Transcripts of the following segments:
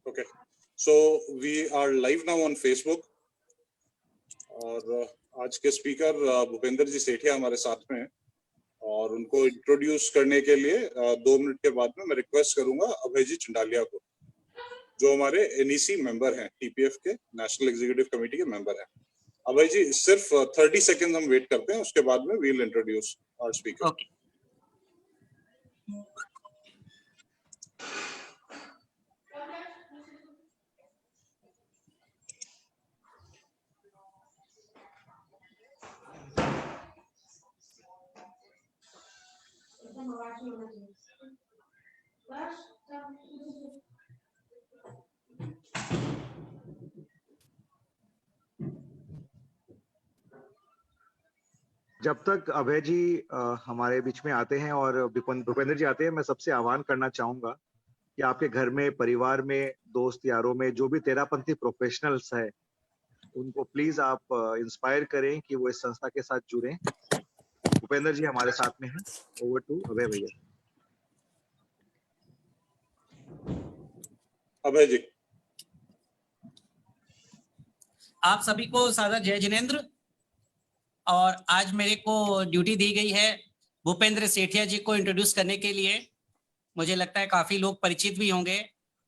Okay, so we are live now on Facebook और आज के स्पीकर भूपेंद्र जी सेठिया हमारे साथ में हैं और उनको इंट्रोड्यूस करने के लिए 2 मिनट के बाद में मैं रिक्वेस्ट करूंगा अभय जी चंडालिया को, जो हमारे एनईसी मेंबर हैं, टीपीएफ के नेशनल एग्जीक्यूटिव कमेटी के मेंबर हैं। अभय जी सिर्फ 30 सेकंड हम वेट करते हैं, उसके बाद में we will introduce our speaker. Okay. जब तक अभय जी हमारे बीच में आते हैं और भूपेंद्र जी आते हैं, मैं सबसे आह्वान करना चाहूंगा कि आपके घर में, परिवार में, दोस्त यारों में जो भी तेरापंथी प्रोफेशनल्स है, उनको प्लीज आप इंस्पायर करें कि वो इस संस्था के साथ जुड़ें। भूपेंद्र जी हमारे साथ में हैं। ओवर टू अभय भैया। अभय जी, आप सभी को सादर जय जिनेंद्र। और आज मेरे को ड्यूटी दी गई है भूपेंद्र सेठिया जी को इंट्रोड्यूस करने के लिए। मुझे लगता है काफी लोग परिचित भी होंगे,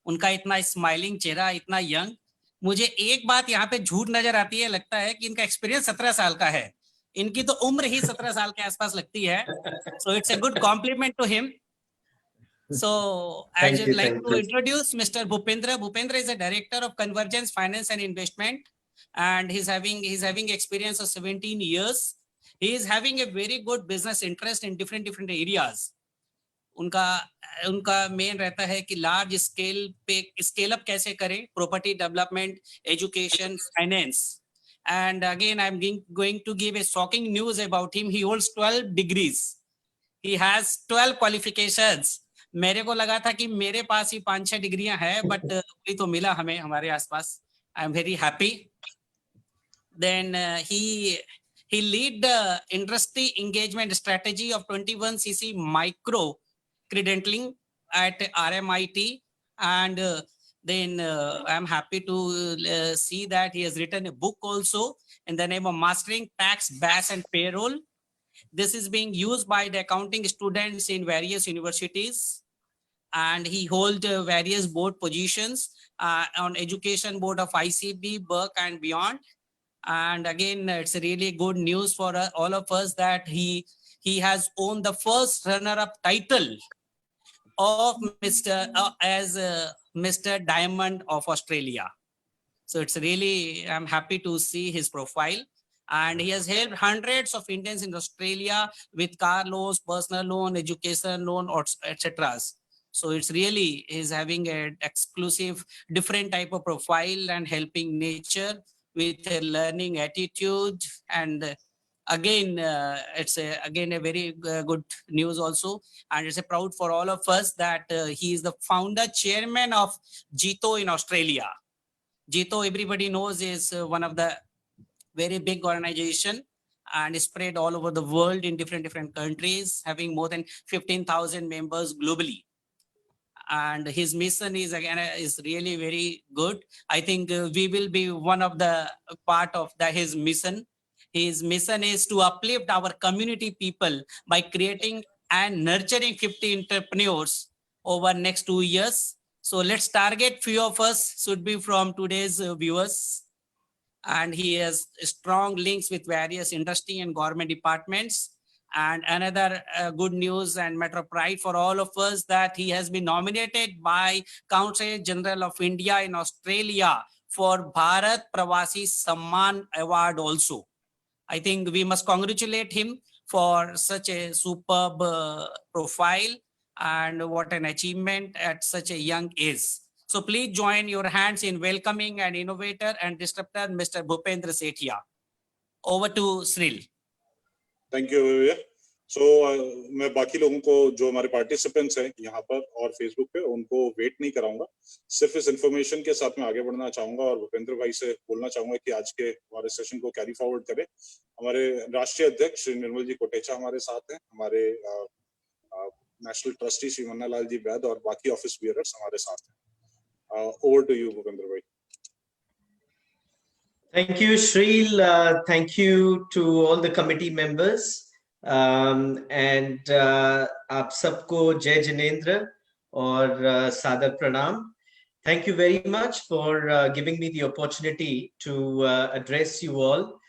उनका इतना स्माइलिंग चेहरा, इतना यंग। मुझे एक बात यहाँ पे झूठ नजर आती है, लगता है कि इनका एक्सपीरियंस 17 साल का है। इनकी तो उम्र ही 17 साल के आसपास लगती है। So it's a good compliment to him. So I would like to introduce Mr. Bhupendra. Bhupendra is a director of Convergence Finance and Investment, and he's having experience of 17 years. He is having a very good business interest in different areas. उनका main रहता है कि large scale पे scale up कैसे करें, property development, education, finance. And again I'm going to give a shocking news about him. He holds 12 degrees. He has 12 qualifications. मेरे को लगा था कि मेरे पास ही 5-6 डिग्रियां हैं, बट कोई तो मिला हमें हमारे आसपास. I am very happy. Then he lead the industry engagement strategy of 21cc micro credentialing at RMIT, and then I'm happy to see that he has written a book also in the name of Mastering Tax, BAS and Payroll. This is being used by the accounting students in various universities, and he holds various board positions on education board of ICB, Berk and beyond. And again, it's really good news for all of us that he has won the first runner-up title of Mr. Diamond of Australia. So it's really, I'm happy to see his profile. And he has helped hundreds of Indians in Australia with car loans, personal loan, education loan, etc. So it's really, he's having an exclusive, different type of profile and helping nature with a learning attitude. And again, it's again a very good news also. And it's a proud for all of us that he is the founder, chairman of Jito in Australia. Jito, everybody knows, is one of the very big organization and spread all over the world in different countries, having more than 15,000 members globally. And his mission is really very good. I think we will be one of the part of his mission. His mission is to uplift our community people by creating and nurturing 50 entrepreneurs over next 2 years. So let's target few of us should be from today's viewers. And he has strong links with various industry and government departments. And another good news and matter of pride for all of us that he has been nominated by Counsel General of India in Australia for Bharat Pravasi Samman Award also. I think we must congratulate him for such a superb profile and what an achievement at such a young age. So please join your hands in welcoming an innovator and disruptor, Mr. Bhupendra Sethia. Over to Sril. Thank you भैया. सो मैं बाकी लोगों को जो हमारे participants हैं यहाँ पर और फेसबुक पे, उनको वेट नहीं कराऊंगा. सिर्फ इस इंफॉर्मेशन के साथ में आगे बढ़ना चाहूंगा और भूपेंद्र भाई से बोलना चाहूंगा कि आज के हमारे सेशन को कैरी फॉरवर्ड करें. हमारे राष्ट्रीय अध्यक्ष श्री निर्मल जी कोटेचा हमारे साथ हैं, हमारे नेशनल ट्रस्टी श्री मन्ना लाल जी वैद और बाकी ऑफिस बियरर्स हमारे साथ हैं. Over to you, Bhupendra bhai. Thank you, Shreel. Thank you to all the committee members. And आप सबको जय जिनेंद्र और सादर प्रणाम. Thank you very much for giving me the opportunity to address you all.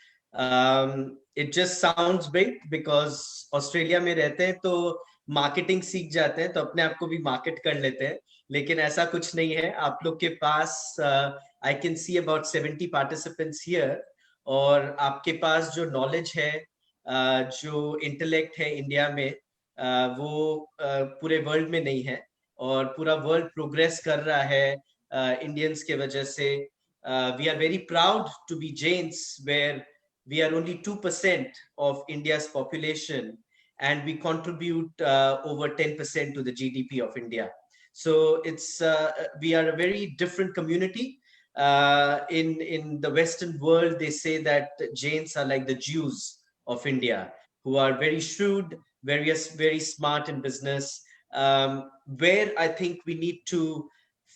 It just sounds big because Australia में रहते हैं तो मार्केटिंग सीख जाते हैं तो अपने आप को भी मार्केट कर लेते हैं, लेकिन ऐसा कुछ नहीं है. आप लोग के पास I can see about 70 participants here, और आपके पास जो नॉलेज है, जो इंटेलेक्ट है इंडिया में, वो पूरे वर्ल्ड में नहीं है, और पूरा वर्ल्ड प्रोग्रेस कर रहा है इंडियंस के वजह से. We are very proud to be Jains, where we are only 2% of India's population, and we contribute over 10% to the GDP of India. So it's we are a very different community. In the Western world, they say that Jains are like the Jews of India, who are very shrewd, very smart in business. Where I think we need to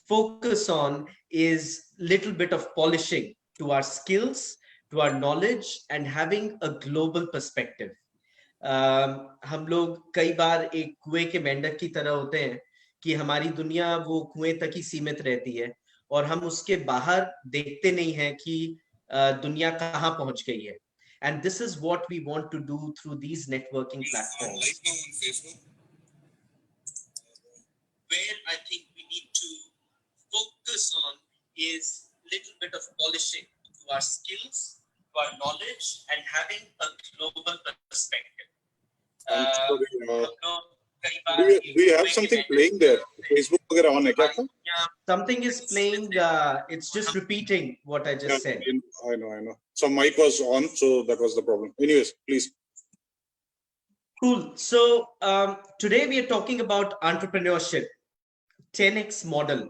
focus on is little bit of polishing to our skills, to our knowledge, and having a global perspective. हम लोग कई बार एक कुएं के मेंढक की तरह होते हैं कि हमारी दुनिया वो कुएं तक ही सीमित रहती है, और हम उसके बाहर देखते नहीं हैं कि दुनिया कहाँ पहुंच गई है. And this is what we want to do through these networking platforms. Live now on Facebook. Where I think we need to focus on is little bit of polishing to our skills, to our knowledge, and having a global perspective. Do you have something playing there? Facebook वगैरह on है क्या आपका? Something is playing. It's just repeating what I just said. I know. So mic was on, so that was the problem. Anyways, please. Cool. So today we are talking about entrepreneurship, 10x model.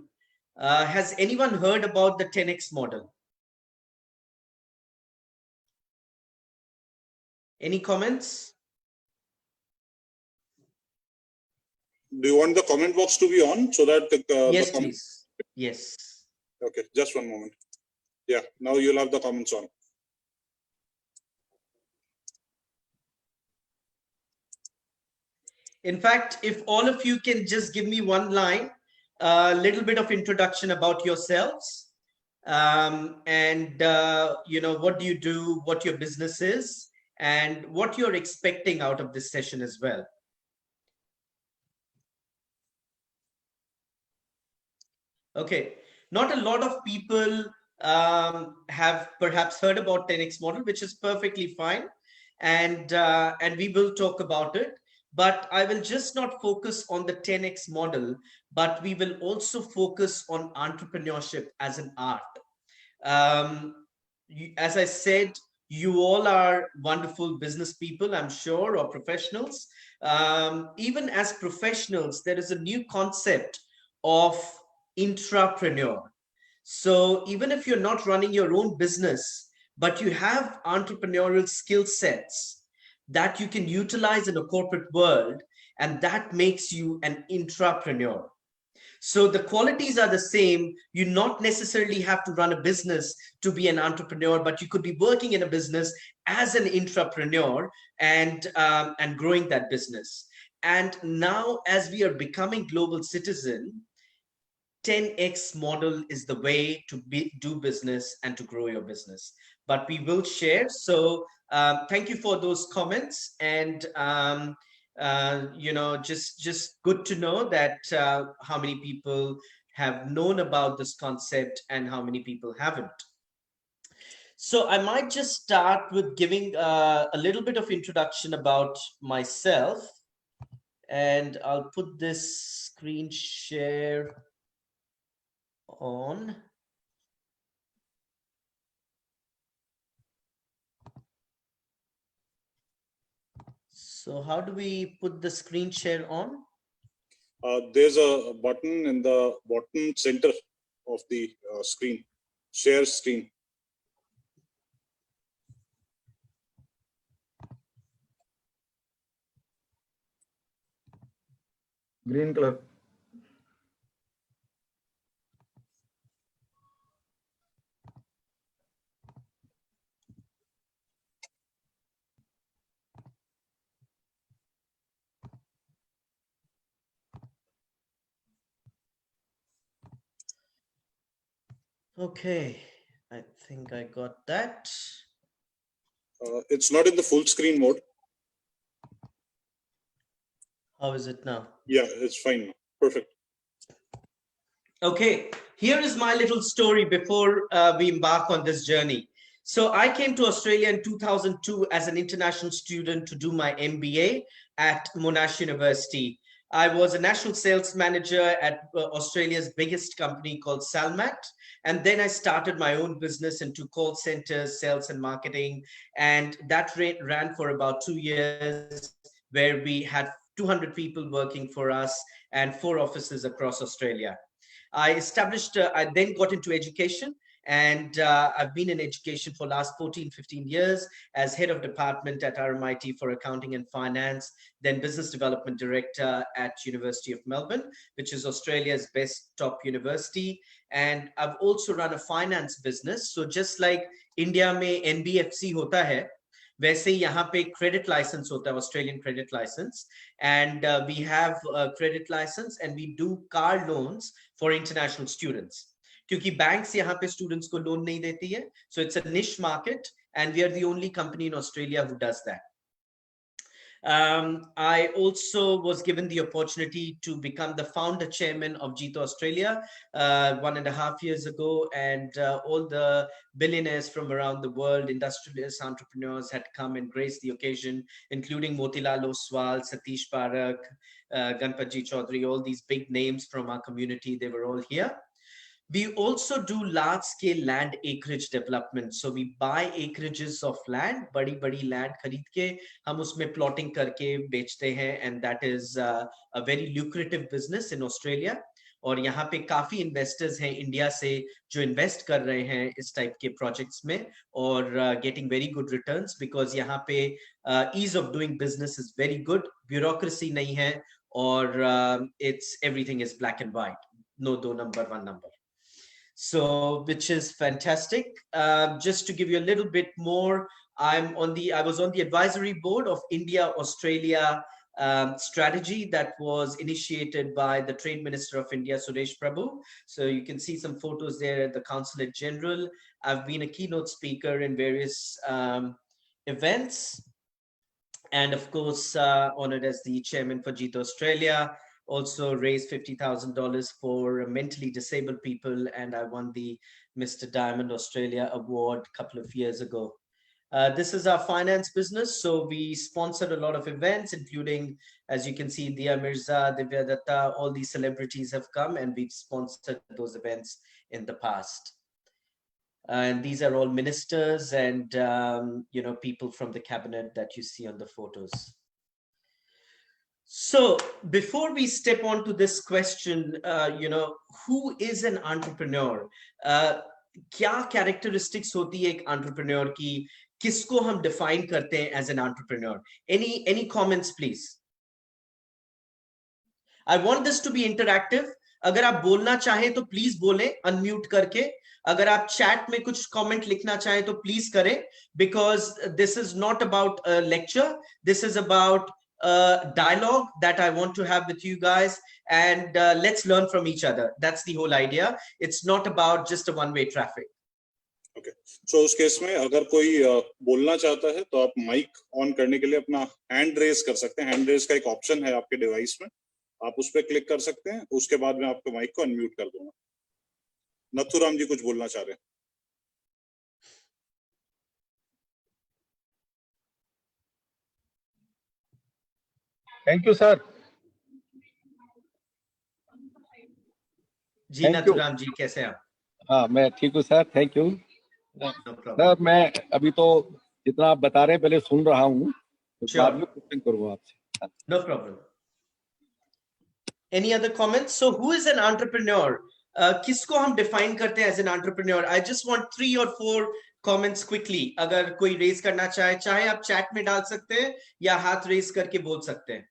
Has anyone heard about the 10x model? Any comments? Do you want the comment box to be on so that Yes, please. Yes. Okay, just one moment. Yeah, now you'll have the comments on. In fact, if all of you can just give me one line, a little bit of introduction about yourselves, and what do you do, what your business is, and what you're expecting out of this session as well. Okay, not a lot of people have perhaps heard about 10x model, which is perfectly fine, and we will talk about it. But I will just not focus on the 10x model, but we will also focus on entrepreneurship as an art. As I said, you all are wonderful business people, I'm sure, or professionals. Even as professionals, there is a new concept of intrapreneur. So even if you're not running your own business, but you have entrepreneurial skill sets that you can utilize in a corporate world, and that makes you an intrapreneur. So the qualities are the same. You not necessarily have to run a business to be an entrepreneur, but you could be working in a business as an intrapreneur and growing that business. And now, as we are becoming global citizen, 10x model is the way to do business and to grow your business. But we will share. So thank you for those comments, and just good to know that how many people have known about this concept and how many people haven't. So I might just start with giving a little bit of introduction about myself, and I'll put this screen share on. So how do we put the screen share on? There's a button in the bottom center of the screen, share screen. Green color. Okay, I think I got that. It's not in the full screen mode. How is it now? Yeah, it's fine now. Perfect. Okay, here is my little story before we embark on this journey. So I came to Australia in 2002 as an international student to do my MBA at Monash University. I was a national sales manager at Australia's biggest company called Salmat. And then I started my own business into call centers, sales and marketing. And that ran for about 2 years, where we had 200 people working for us and 4 offices across Australia. I then got into education, and I've been in education for last 14, 15 years as head of department at RMIT for accounting and finance, then business development director at University of Melbourne, which is Australia's best top university. And I've also run a finance business. So just like India में NBFC होता है, वैसे यहाँ पे credit license होता है, Australian credit license, and we have a credit license and we do car loans for international students. क्योंकि banks यहाँ पे students को loan नहीं देती है, so it's a niche market and we are the only company in Australia who does that. I also was given the opportunity to become the founder chairman of Jeet Australia 1.5 years ago, and all the billionaires from around the world, industrialists, entrepreneurs had come and graced the occasion, including Motilal Oswal, Satish Parak, Ganpatji Chaudhary, all these big names from our community. They were all here. We also do large-scale land acreage development. So we buy acreages of land, bड़ी land खरीद के हम उसमें plotting करके बेचते हैं, and that is a very lucrative business in Australia. और यहाँ पे काफी investors हैं इंडिया से जो invest कर रहे हैं इस type के projects में और getting very good returns, because यहाँ पे ease of doing business is very good, bureaucracy नहीं है, और it's everything is black and white, no दो number one number. So, which is fantastic. Just to give you a little bit more, I was on the advisory board of India-Australia strategy that was initiated by the Trade Minister of India, Suresh Prabhu. So you can see some photos there at the Consulate General. I've been a keynote speaker in various events. And of course, honored as the chairman for Jeet Australia. Also raised $50,000 for mentally disabled people, and I won the Mr. Diamond Australia award a couple of years ago. This is our finance business. So we sponsored a lot of events, including, as you can see, Dia Mirza, Divya Datta, all these celebrities have come, and we've sponsored those events in the past. And these are all ministers and people from the cabinet that you see on the photos. So before we step on to this question, who is an entrepreneur? क्या characteristics होती है एक entrepreneur की? किसको हम define करते हैं as an entrepreneur? Any comments, please? I want this to be interactive. अगर आप बोलना चाहें तो please बोलें unmute करके. अगर आप chat में कुछ comment लिखना चाहें तो please करें, because this is not about a lecture. This is about dialogue that I want to have with you guys, and let's learn from each other. That's the whole idea. It's not about just a one-way traffic. Okay. So उस case में अगर कोई बोलना चाहता है तो आप mic on करने के लिए अपना हैंड रेज कर सकते हैं. हैंड रेज का एक ऑप्शन है आपके डिवाइस में, आप उस पर क्लिक कर सकते हैं. उसके बाद मैं आपके माइक को अनम्यूट कर दूंगा. नथुराम जी कुछ बोलना चाह रहे हैं. Thank you sir. जी नथुराम जी कैसे हैं आप? हाँ मैं ठीक हूँ सर, थैंक यू. सर मैं अभी तो जितना आप बता रहे हैं पहले सुन रहा हूँ, बाद में क्वेश्चन करूँगा आपसे. No problem. Any other comments? So who is an entrepreneur? किसको हम define करते हैं as an entrepreneur? I just want 3 or 4 comments quickly. अगर कोई raise करना चाहे आप chat में डाल सकते हैं या हाथ raise करके बोल सकते हैं.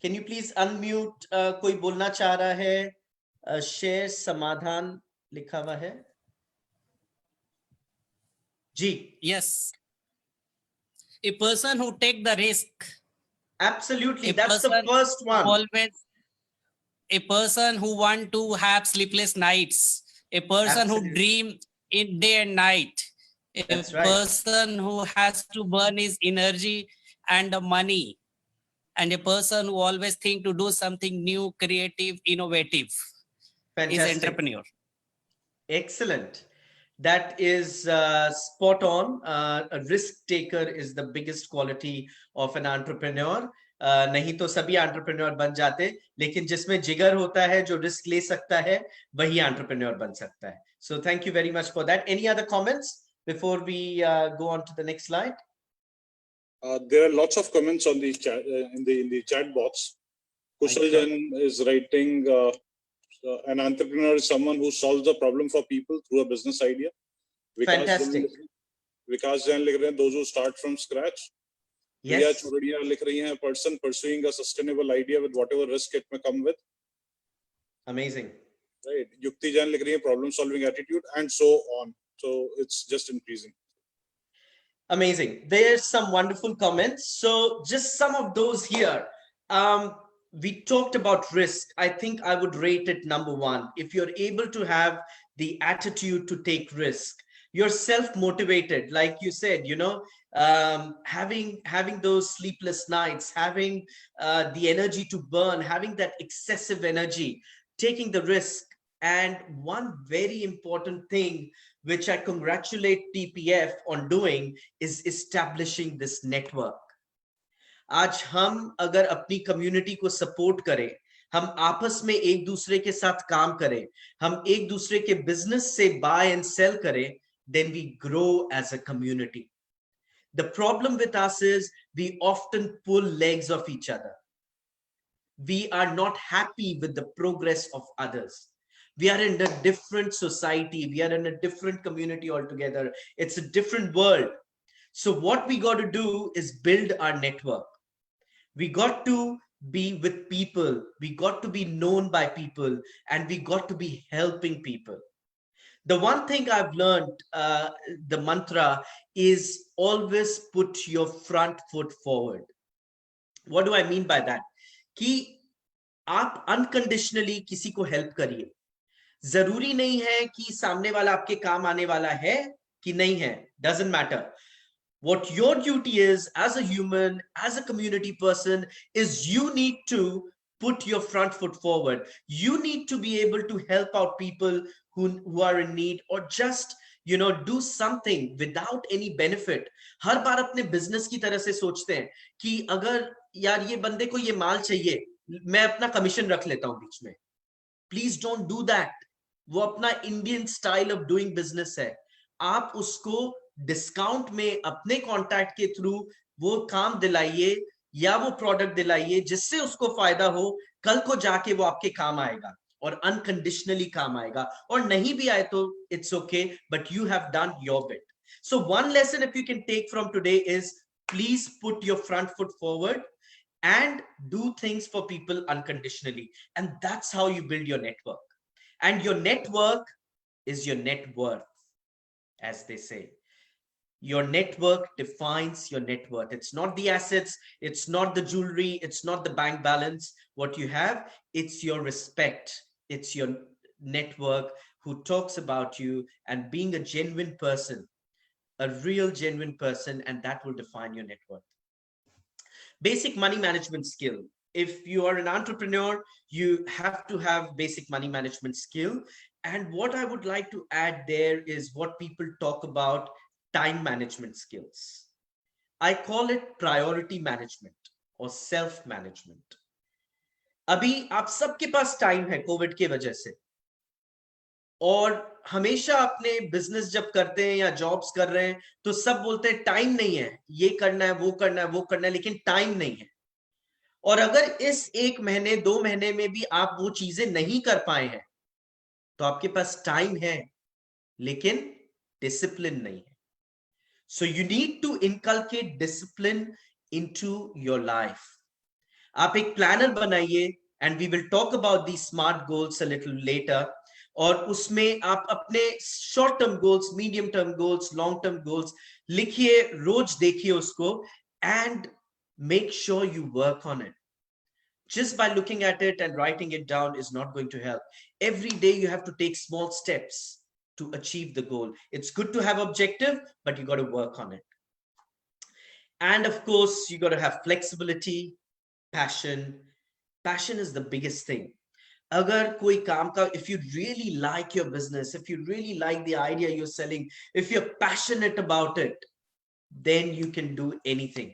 Can you please unmute? कोई बोलना चाह रहा है? शेयर समाधान लिखा हुआ है जी. Yes. A person who take the risk. Absolutely. A That's the person first who one. always, a person who want to have sleepless nights, a person who Absolutely. dream in day and night, a That's right. person who has to burn his energy and the money, and a person who always think to do something new, creative, innovative is Fantastic. entrepreneur. Excellent. That is spot on. A risk taker is the biggest quality of an entrepreneur. नहीं तो सभी entrepreneur बन जाते, लेकिन जिसमें जिगर होता है, जो रिस्क ले सकता है, वही entrepreneur बन सकता है. So thank you very much for that. Any other comments before we go on to the next slide? There are lots of comments on the chat, in the chat box. Kushal Jain is writing, an entrepreneur is someone who solves the problem for people through a business idea. Fantastic. Vikas Jain लिख रहे हैं, those who start from scratch. Priya Yes. Choradiya लिख रही हैं, person pursuing a sustainable idea with whatever risk it may come with. Amazing. Right. Yukti Jain लिख रही हैं, problem solving attitude, and so on. So it's just increasing. Amazing. There's some wonderful comments. So just some of those here. We talked about risk. I think I would rate it number 1. If you're able to have the attitude to take risk, you're self-motivated, like you said, you know, having those sleepless nights, having the energy to burn, having that excessive energy, taking the risk. And one very important thing which I congratulate TPF on doing is establishing this network. आज हम अगर अपनी community को support करें, हम आपस में एक दूसरे के साथ काम करें, हम एक दूसरे के बिजनेस से बाय एंड सेल करें, then we grow as a community. The problem with us is we often pull legs of each other. We are not happy with the progress of others. We are in a different society. We are in a different community altogether. It's a different world. So what we got to do is build our network. We got to be with people. We got to be known by people, and we got to be helping people. The one thing I've learned, the mantra is always put your front foot forward. What do I mean by that? कि आप unconditionally किसी को help करिए. जरूरी नहीं है कि सामने वाला आपके काम आने वाला है कि नहीं है. Doesn't matter. What your duty is as a human, as a community person, is you need to put your front foot forward. You need to be able to help out people who are in need, or just, you know, do something without any benefit. हर बार अपने business की तरह से सोचते हैं कि अगर यार ये बंदे को ये माल चाहिए, मैं अपना कमीशन रख लेता हूं बीच में. Please don't do that. वो अपना Indian style of doing business है. आप उसको डिस्काउंट में अपने कॉन्टैक्ट के थ्रू वो काम दिलाइए या वो प्रोडक्ट दिलाइए जिससे उसको फायदा हो. कल को जाके वो आपके काम आएगा और अनकंडीशनली काम आएगा, और नहीं भी आए तो it's okay, but you have done your bit. So one lesson if you can take from today is please put your front foot forward and do things for people unconditionally, and that's how you build your network. And your network is your net worth, as they say. Your network defines your net worth. It's not the assets, it's not the jewelry, it's not the bank balance. What you have, it's your respect, it's your network who talks about you and being a genuine person, a real genuine person, and that will define your net worth. Basic money management skill. If you are an entrepreneur, you have to have basic money management skill. And what I would like to add there is what people talk about, time management skills. I call it priority management or self-management. अभी आप सबके पास time है Covid के वजह से, और हमेशा अपने बिजनेस जब करते हैं या जॉब्स कर रहे हैं तो सब बोलते हैं टाइम नहीं है, ये करना है, वो करना है, वो करना है, लेकिन टाइम नहीं है. और अगर इस 1 महीने 2 महीने में भी आप वो चीजें नहीं कर पाए हैं तो आपके पास टाइम है लेकिन डिसिप्लिन नहीं है. So you need to inculcate discipline into your life. आप एक प्लानर बनाइए, and we will talk about these smart goals a little later. और उसमें आप अपने short term goals, medium term goals, long term goals लिखिए, रोज देखिए उसको, and make sure you work on it. Just by looking at it and writing it down is not going to help. Every day you have to take small steps to achieve the goal. It's good to have objective, but you got to work on it. And of course, you got to have flexibility, passion. Passion is the biggest thing. Agar koi kaam ka, if you really like your business, if you really like the idea you're selling, if you're passionate about it, then you can do anything.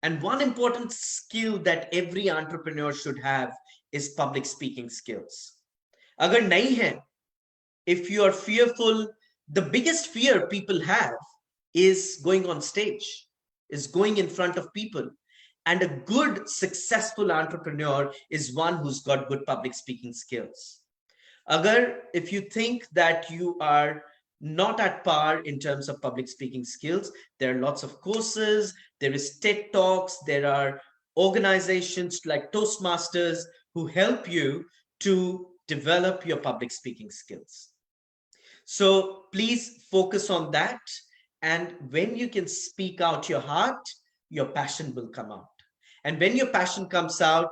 And one important skill that every entrepreneur should have is public speaking skills. Agar nahi hai, if you are fearful, the biggest fear people have is going on stage, is going in front of people. And a good, successful entrepreneur is one who's got good public speaking skills. Agar, if you think that you are not at par in terms of public speaking skills, there are lots of courses, there is TED Talks, there are organizations like Toastmasters who help you to develop your public speaking skills. So please focus on that. And when you can speak out your heart, your passion will come out. And when your passion comes out,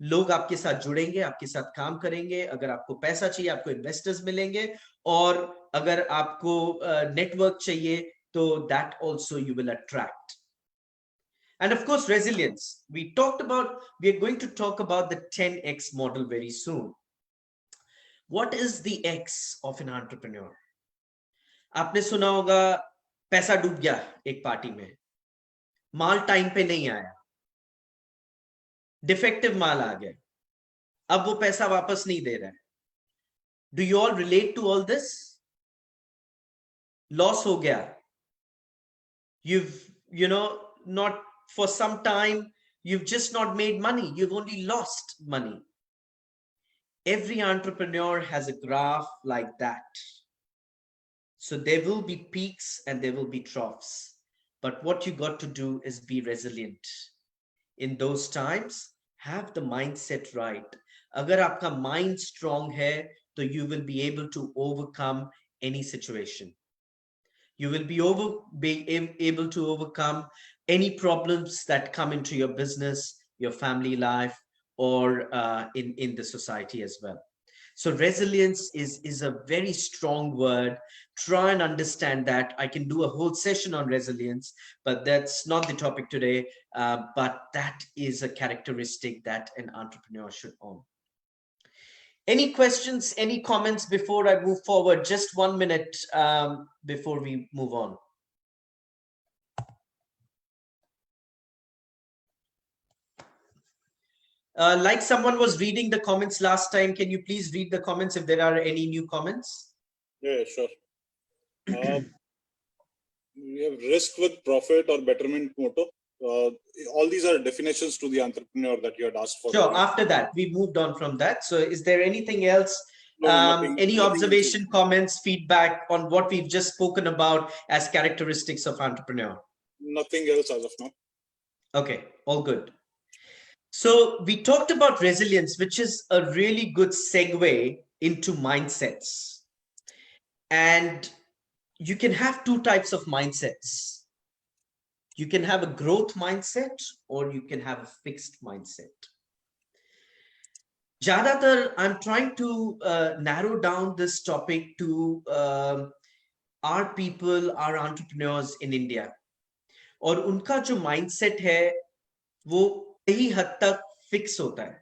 लोग आपके साथ जुड़ेंगे, आपके साथ काम करेंगे. अगर आपको पैसा चाहिए, आपको इन्वेस्टर्स मिलेंगे, और अगर आपको नेटवर्क चाहिए, तो that also you will attract. And of course, resilience. We are going to talk about the 10x model very soon. What is the X of an entrepreneur? आपने सुना होगा पैसा डूब गया एक पार्टी में, माल टाइम पे नहीं आया, डिफेक्टिव माल आ गया, अब वो पैसा वापस नहीं दे रहा है. Do you all relate to all this? Loss हो गया. You've, not for some time, you've just not made money. You've only lost money. Every entrepreneur has a graph like that. So there will be peaks and there will be troughs. But what you got to do is be resilient. In those times, have the mindset right. Agar aapka mind strong hai, so you will be able to overcome any situation. You will be able to overcome any problems that come into your business, your family life, or in the society as well. So resilience is a very strong word. Try and understand that. I can do a whole session on resilience, but that's not the topic today. But that is a characteristic that an entrepreneur should own. Any questions, any comments before I move forward? Just 1 minute before we move on. Like someone was reading the comments last time, can you please read the comments if there are any new comments? Yeah, sure. We have risk with profit or betterment motto. All these are definitions to the entrepreneur that you had asked for. Sure. After that, we moved on from that. So is there anything else? No, Any observation, comments, feedback on what we've just spoken about as characteristics of entrepreneur? Nothing else as of now. Okay, all good. So we talked about resilience, which is a really good segue into mindsets. And you can have two types of mindsets. You can have a growth mindset or you can have a fixed mindset. Jadatar, I'm trying to narrow down this topic to our people, our entrepreneurs in India. और उनका जो mindset है, वो कई हद तक fix होता है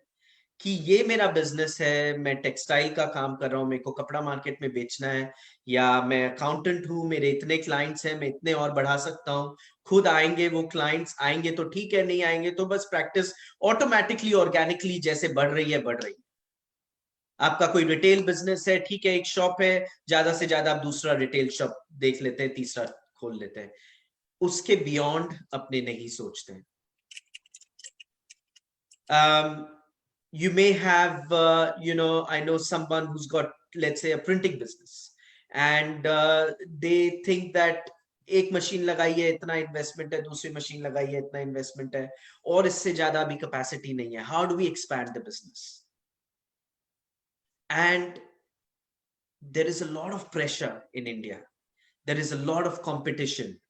कि ये मेरा बिजनेस है, मैं टेक्सटाइल का काम कर रहा हूँ, मेरे को कपड़ा मार्केट में बेचना है, या मैं अकाउंटेंट हूँ, मेरे इतने क्लाइंट्स हैं, मैं इतने और बढ़ा सकता हूँ, खुद आएंगे वो क्लाइंट्स, आएंगे तो ठीक है, नहीं आएंगे तो बस प्रैक्टिस ऑटोमेटिकली ऑर्गेनिकली जैसे बढ़ रही है बढ़ रही है. आपका कोई रिटेल बिजनेस है, ठीक है, एक शॉप है, ज्यादा से ज्यादा आप दूसरा रिटेल शॉप देख लेते हैं, तीसरा खोल लेते हैं, उसके बियॉन्ड अपने नहीं सोचते हैं. You may have, I know someone who's got, let's say, a printing business, and they think that एक मशीन लगाई है इतना इन्वेस्टमेंट है, दूसरी मशीन लगाई है इतना इन्वेस्टमेंट है, और इससे ज्यादा अभी कैपेसिटी नहीं है. How do we expand the business? And there is a lot of pressure in India. There is a lot of competition,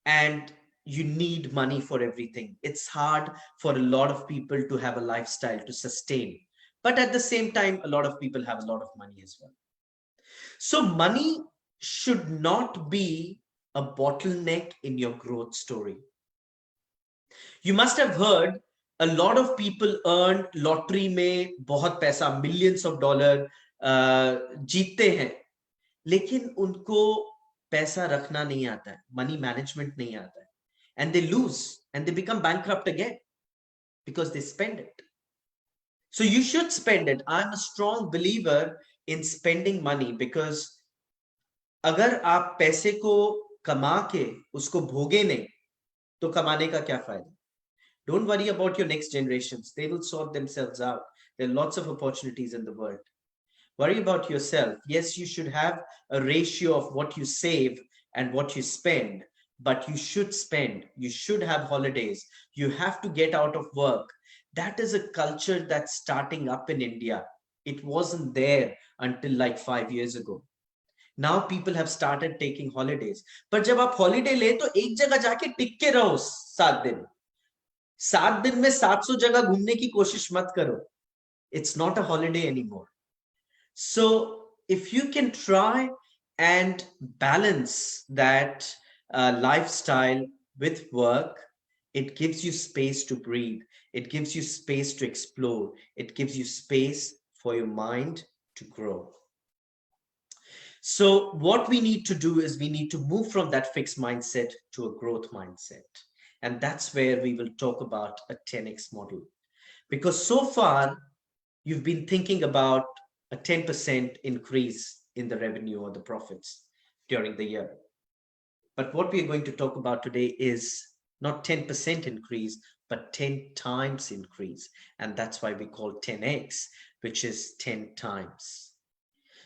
and you need money for everything. It's hard for a lot of people to have a lifestyle to sustain. But at the same time, a lot of people have a lot of money as well. So money should not be a bottleneck in your growth story. You must have heard a lot of people earn lottery में बहुत पैसा, millions of dollars जीतते हैं, लेकिन उनको पैसा रखना नहीं आता है, money management नहीं आता है, and they lose and they become bankrupt again because they spend it. So you should spend it. I'm a strong believer in spending money, because अगर आप पैसे को कमा के उसको भोगे नहीं तो कमाने का क्या फायदा? Don't worry about your next generations. They will sort themselves out. There are lots of opportunities in the world. Worry about yourself. Yes, you should have a ratio of what you save and what you spend, but you should spend. You should have holidays. You have to get out of work. That is a culture that's starting up in India. It wasn't there until like 5 years ago. Now people have started taking holidays. But जब आप holiday ले तो एक जगह जाके टिक के रहो 7 दिन. 7 दिन में 700 जगह घूमने की कोशिश मत करो. It's not a holiday anymore. So if you can try and balance that lifestyle with work, it gives you space to breathe. It gives you space to explore. It gives you space for your mind to grow. So what we need to do is we need to move from that fixed mindset to a growth mindset. And that's where we will talk about a 10x model. Because so far, you've been thinking about a 10% increase in the revenue or the profits during the year. But what we are going to talk about today is not 10% increase, but 10 times increase. And that's why we call 10x, which is 10 times.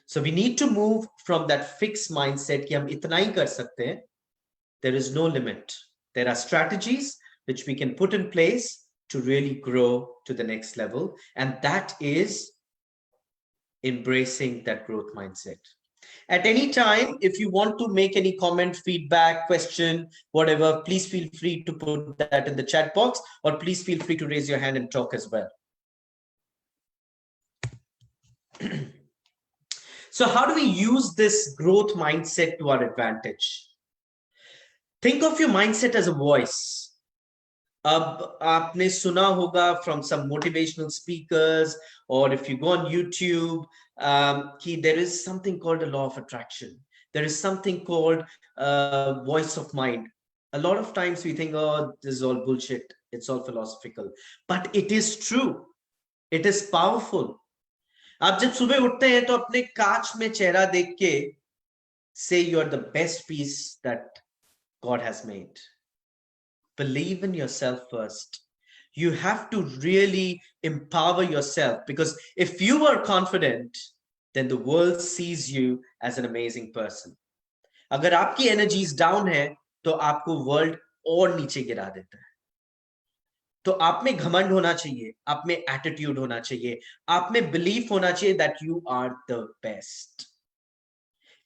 So we need to move from that fixed mindset कि हम इतना ही कर सकते हैं. There is no limit. There are strategies which we can put in place to really grow to the next level. And that is embracing that growth mindset. At any time, if you want to make any comment, feedback, question, whatever, please feel free to put that in the chat box, or please feel free to raise your hand and talk as well. So how do we use this growth mindset to our advantage? Think of your mindset as a voice. अब आपने सुना होगा from some motivational speakers, or if you go on YouTube, there is something called a law of attraction. There is something called voice of mind. A lot of times we think, oh, this is all bullshit. It's all philosophical. But it is true. It is powerful. आप जब सुबह उठते हैं तो अपने कांच में चेहरा देख के say you are the best piece that God has made. Believe in yourself first. You have to really empower yourself, because if you are confident, then the world sees you as an amazing person. अगर आपकी energies down है तो आपको world और नीचे गिरा देता है. तो आप में घमंड होना चाहिए, आप में एटीट्यूड होना चाहिए, आप में बिलीफ होना चाहिए that you are the best.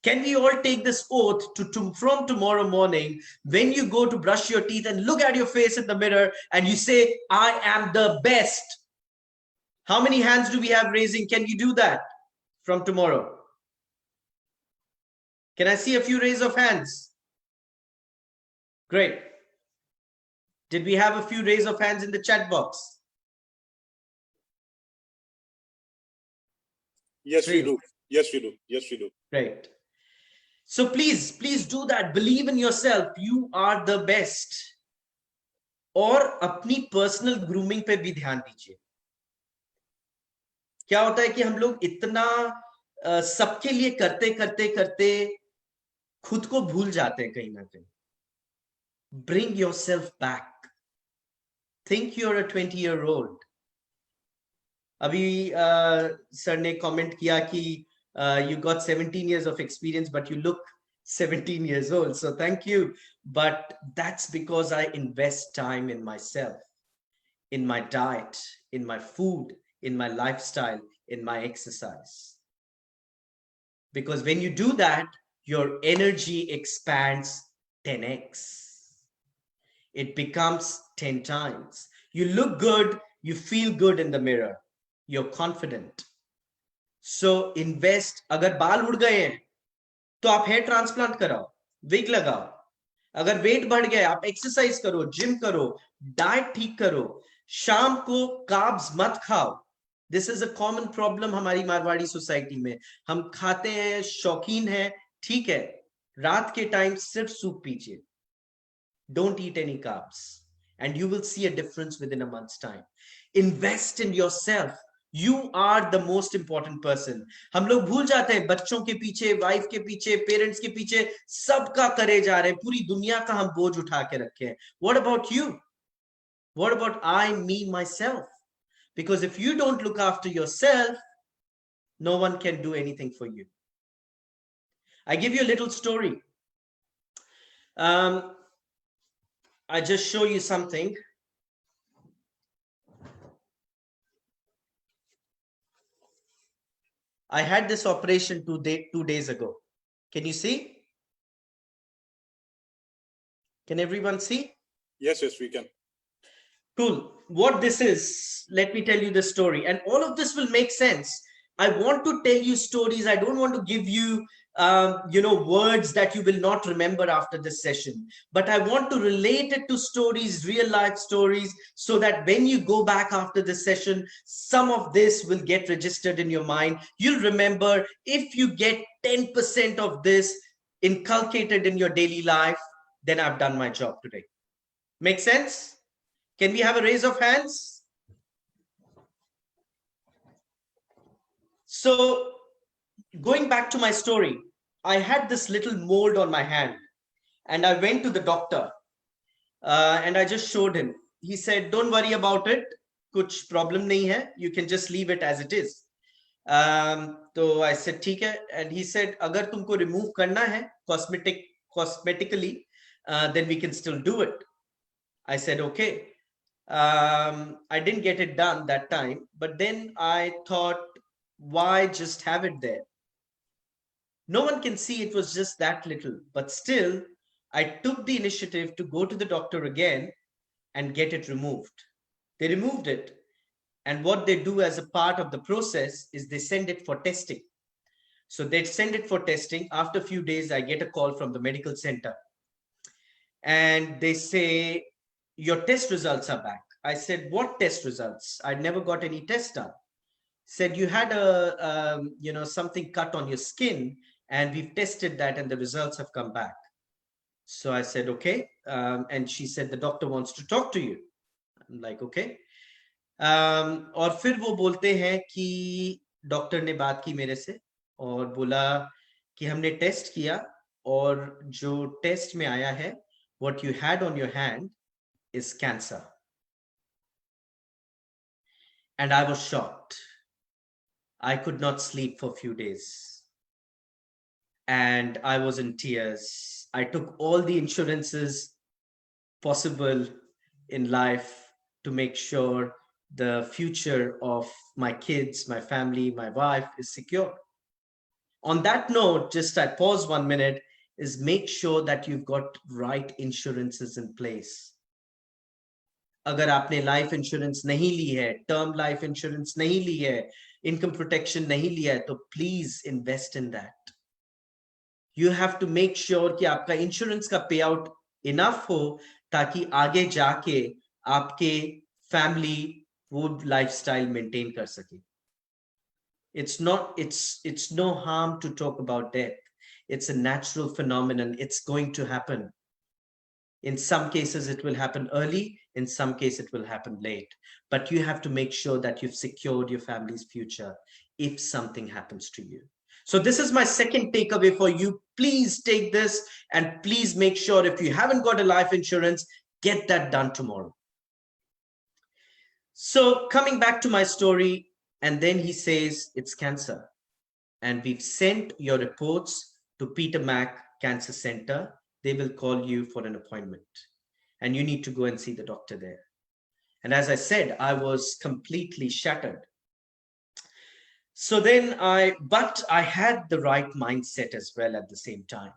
Can we all take this oath from tomorrow morning, when you go to brush your teeth and look at your face in the mirror and you say, I am the best? How many hands do we have raising? Can you do that from tomorrow? Can I see a few raise of hands? Great. Did we have a few raise of hands in the chat box? Yes, we do. Yes, we do. Yes, we do. Great. So please do that. Believe in yourself. You are the best. और अपनी personal grooming पे भी ध्यान दीजिए. क्या होता है कि हम लोग इतना सबके लिए करते करते करते खुद को भूल जाते हैं कहीं ना कहीं. Bring yourself back. Think you're a 20-year-old. अभी सर ने कमेंट किया कि you got 17 years of experience, but you look 17 years old. So thank you. But that's because I invest time in myself, in my diet, in my food, in my lifestyle, in my exercise. Because when you do that, your energy expands 10x. It becomes 10 times. You look good, you feel good in the mirror, you're confident. So invest. अगर बाल उड़ गए हैं तो आप hair transplant कराओ, wig लगाओ. अगर वेट बढ़ गया आप एक्सरसाइज करो, जिम करो, डाइट ठीक करो, शाम को कार्ब्स मत खाओ. This is a common problem हमारी मारवाड़ी सोसाइटी में. हम खाते हैं, शौकीन है, ठीक है, रात के टाइम सिर्फ सूप पीजिए. Don't eat any carbs and you will see a difference within a month's time. Invest in yourself. You are the most important person. हम लोग भूल जाते हैं, बच्चों के पीछे, वाइफ के पीछे, पेरेंट्स के पीछे सबका करे जा रहे हैं, पूरी दुनिया का हम बोझ उठा के रखे हैं. What about you? What about I, me, myself? Because if you don't look after yourself, no one can do anything for you. I give you a little story. I just show you something. I had this operation 2 days ago. Can you see? Can everyone see? Yes, we can. Cool. What this is, let me tell you the story. And all of this will make sense. I want to tell you stories. I don't want to give you, words that you will not remember after this session. But I want to relate it to stories, real life stories, so that when you go back after this session, some of this will get registered in your mind. You'll remember. If you get 10% of this inculcated in your daily life, then I've done my job today. Make sense? Can we have a raise of hands? So going back to my story, I had this little mold on my hand and I went to the doctor and I just showed him. He said, don't worry about it. Kuch problem nahi hai. You can just leave it as it is. So I said, theek hai. And he said, agar tumko remove karna hai cosmetically, then we can still do it. I said, okay. I didn't get it done that time, but then I thought, why just have it there? No one can see it was just that little, but still I took the initiative to go to the doctor again and get it removed. They removed it. And what they do as a part of the process is they send it for testing. So they send it for testing. After a few days, I get a call from the medical center and they say, your test results are back. I said, what test results? I never got any test done. Said, you had something cut on your skin and we've tested that and the results have come back. So I said, okay. And she said, the doctor wants to talk to you. I'm like, okay. और फिर वो बोलते हैं कि doctor ने बात की मेरे से और बोला कि हमने टेस्ट किया और जो टेस्ट में आया है, what you had on your hand is cancer. And I was shocked. I could not sleep for a few days. And I was in tears. I took all the insurances possible in life to make sure the future of my kids, my family, my wife is secure. On that note, just I pause 1 minute, is make sure that you've got right insurances in place. अगर आपने life insurance नहीं ली है, term life insurance नहीं ली है, income protection नहीं लिया है, तो please invest in that. You have to make sure कि आपका इंश्योरेंस का पे आउट इनफ हो ताकि आगे जाके आपके फैमिली वो लाइफस्टाइल मेंटेन कर सके. It's no harm to talk about death. It's a natural phenomenon. It's going to happen. In some cases, it will happen early. In some cases, it will happen late. But you have to make sure that you've secured your family's future if something happens to you. So this is my second takeaway for you. Please take this and please make sure if you haven't got a life insurance, get that done tomorrow. So coming back to my story, and then he says it's cancer. And we've sent your reports to Peter Mac Cancer Center. They will call you for an appointment and you need to go and see the doctor there. And as I said, I was completely shattered. So then but I had the right mindset as well at the same time.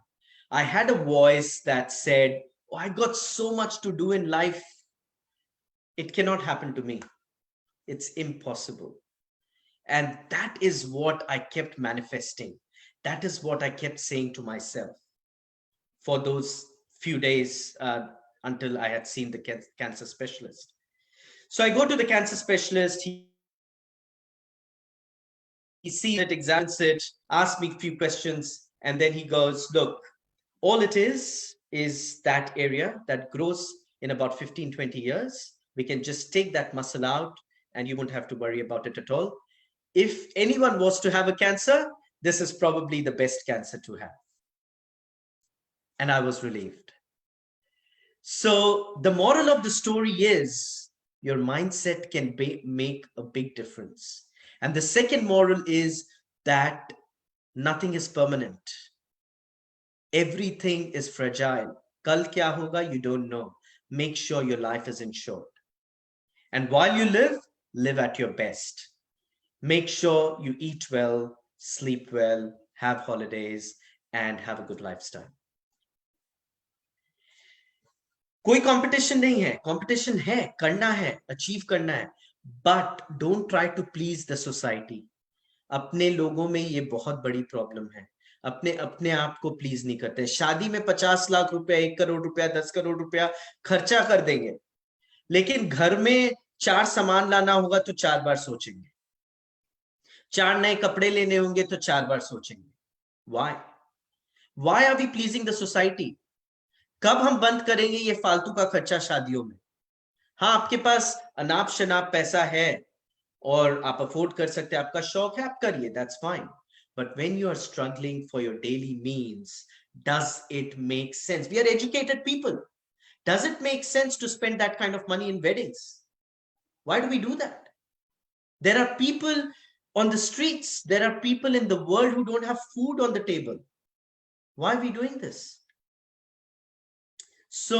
I had a voice that said, oh, I got so much to do in life. It cannot happen to me. It's impossible. And that is what I kept manifesting. That is what I kept saying to myself for those few days until I had seen the cancer specialist. So I go to the cancer specialist. He sees it, examines it, asks me a few questions, and then he goes, look, all it is that area that grows in about 15, 20 years. We can just take that muscle out and you won't have to worry about it at all. If anyone was to have a cancer, this is probably the best cancer to have. And I was relieved. So the moral of the story is your mindset can make a big difference. And the second moral is that nothing is permanent. Everything is fragile. Kal kya hoga, you don't know. Make sure your life is insured. And while you live at your best. Make sure you eat well, sleep well, have holidays, and have a good lifestyle. कोई competition नहीं है, competition है, करना है, achieve करना है, but don't try to please the society. अपने लोगों में ये बहुत बड़ी प्रॉब्लम है. अपने आप को प्लीज नहीं करते. शादी में 50 लाख रुपया, 1 करोड़ रुपया, 10 करोड़ रुपया खर्चा कर देंगे, लेकिन घर में 4 सामान लाना होगा तो 4 बार सोचेंगे. 4 नए कपड़े लेने होंगे तो 4 बार सोचेंगे. Why are we pleasing the society? कब हम बंद करेंगे ये फालतू का खर्चा शादियों में? हाँ, आपके पास अनाप शनाप पैसा है और आप अफोर्ड कर सकते हैं, आपका शौक है, आप करिए, that's fine. But when you are struggling for your daily means, does it make sense? We are educated people. Does it make sense to spend that kind of money in weddings? Why do we do that? There are people on the streets, there are people in the world who don't have food on the table. Why are we doing this? So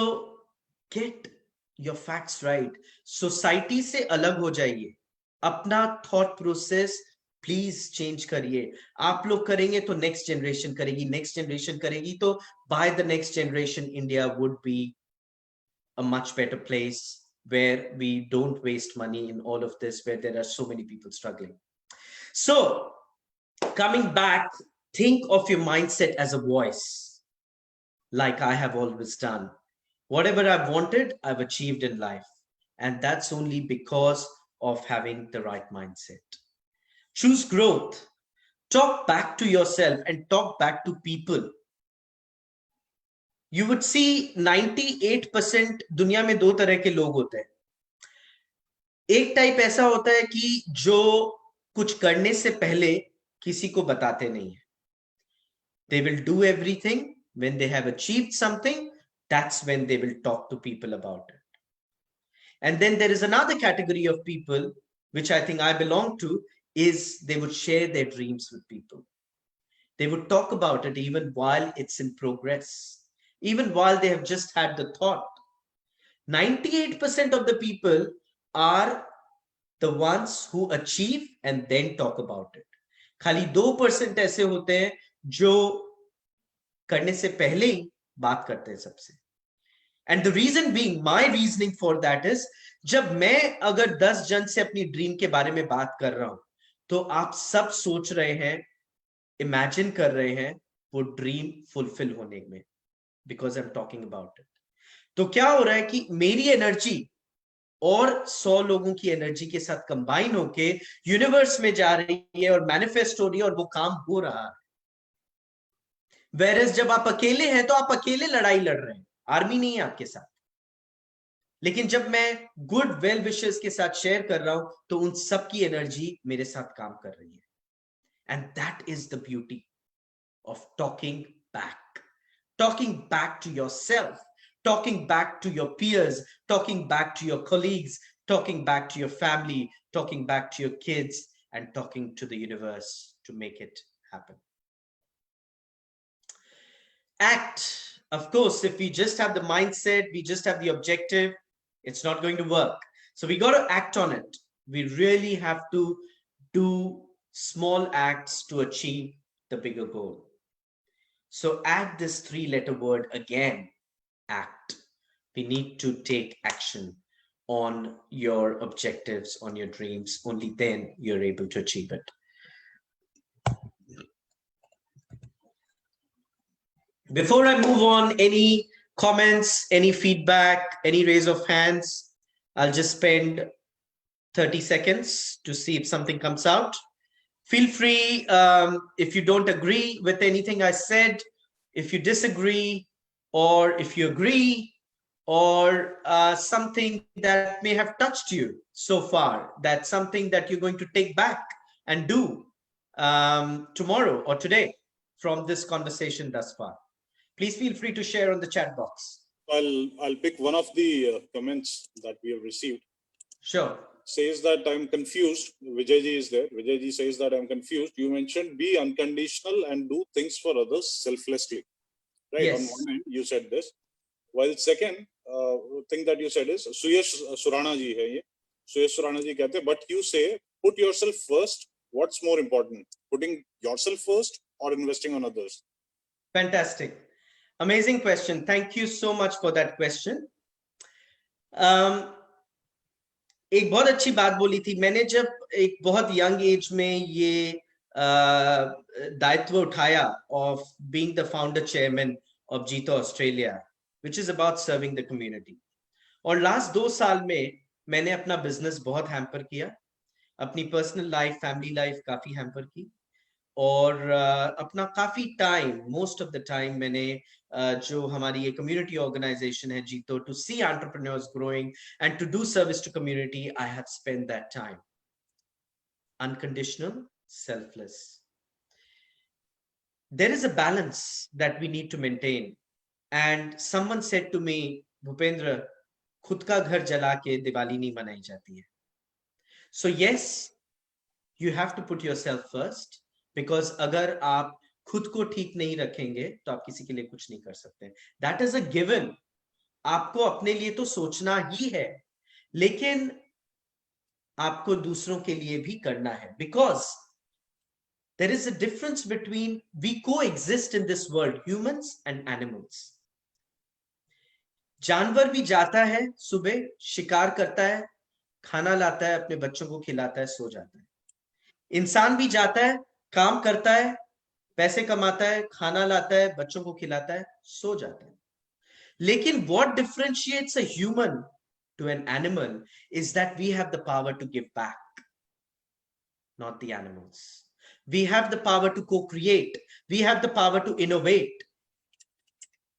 get your facts right. Society से अलग हो जाइए. अपना thought process please change करिए. आप लोग करेंगे तो नेक्स्ट जनरेशन करेगी, नेक्स्ट जनरेशन करेगी तो by the next generation India would be a much better place where we don't waste money in all of this, where there are so many people struggling. So coming back, think of your mindset as a voice, like I have always done. Whatever I've wanted, I've achieved in life, and that's only because of having the right mindset. Choose growth. Talk back to yourself and talk back to people. You would see 98% दुनिया में 2 तरह के लोग होते हैं. एक type ऐसा होता है कि जो कुछ करने से पहले किसी को बताते नहीं है. They will do everything. When they have achieved something, that's when they will talk to people about it. And then there is another category of people, which I think I belong to, is they would share their dreams with people. They would talk about it even while it's in progress, even while they have just had the thought. 98% of the people are the ones who achieve and then talk about it. खाली 2% ऐसे होते हैं जो करने से पहले ही बात करते हैं सबसे. And the reason being, my reasoning for that is, जब मैं अगर 10 जन से अपनी ड्रीम के बारे में बात कर रहा हूं, तो आप सब सोच रहे हैं, इमेजिन कर रहे हैं वो ड्रीम फुलफिल होने में, because I'm talking about it. तो क्या हो रहा है कि मेरी एनर्जी और 100 लोगों की एनर्जी के साथ कंबाइन होके यूनिवर्स में जा रही है और मैनिफेस्ट हो रही है और वो काम हो रहा है. Whereas जब आप अकेले हैं तो आप अकेले लड़ाई लड़ रहे हैं, आर्मी नहीं है आपके साथ. लेकिन जब मैं गुड वेल विशेस के साथ शेयर कर रहा हूं तो उन सब की एनर्जी मेरे साथ काम कर रही है. And that is the beauty of talking back. Talking back to yourself, talking back to your peers, talking back to your colleagues, talking back to your family, talking back to your kids, and talking to the universe to make it happen. Act. Of course, if we just have the mindset, we just have the objective, it's not going to work. So we got to act on it. We really have to do small acts to achieve the bigger goal. So add this 3-letter word again, act. We need to take action on your objectives, on your dreams. Only then you're able to achieve it. Before I move on, any comments, any feedback, any raise of hands? I'll just spend 30 seconds to see if something comes out. Feel free, if you don't agree with anything I said, if you disagree, or if you agree, or something that may have touched you so far, that's something that you're going to take back and do tomorrow or today from this conversation thus far. Please feel free to share on the chat box. I'll pick one of the comments that we have received. Sure. Says that I'm confused. Vijayji is there. Vijayji says that I'm confused. You mentioned be unconditional and do things for others selflessly. Right? Yes. On one hand, you said this. While second thing that you said is Suyash Surana ji hai ye. Suyash Surana ji kehte, but you say put yourself first. What's more important? Putting yourself first or investing on others? Fantastic. Amazing question. Thank you so much for that question. एक बहुत अच्छी बात बोली थी मैंने जब एक बहुत यंग एज में ये दायित्व उठाया of being the founder chairman of Jito Australia, which is about serving the community. और लास्ट 2 साल में मैंने अपना बिजनेस बहुत हैम्पर किया, अपनी पर्सनल लाइफ, फैमिली लाइफ काफी हैम्पर की, और अपना काफी time, most of the time मैंने जो हमारी ये कम्युनिटी ऑर्गेनाइजेशन है JITO, to see entrepreneurs growing and to do service to community, I have spent that time unconditional, selfless. There is a balance that we need to maintain. And someone said to me, Bhupendra, खुद का घर जला के दिवाली नहीं मनाई जाती है. So yes, you have to put yourself first, because अगर आप खुद को ठीक नहीं रखेंगे तो आप किसी के लिए कुछ नहीं कर सकते. That is a given. आपको अपने लिए तो सोचना ही है, लेकिन आपको दूसरों के लिए भी करना है, because there is a difference between, we coexist in this world, humans and animals. जानवर भी जाता है सुबह, शिकार करता है, खाना लाता है, अपने बच्चों को खिलाता है, सो जाता है. इंसान भी जाता है, काम करता है, पैसे कमाता है, खाना लाता है, बच्चों को खिलाता है, सो जाता है. लेकिन what differentiates a human to an animal is that we have the power to give back, not the animals. We have the power to co-create, we have the power to innovate,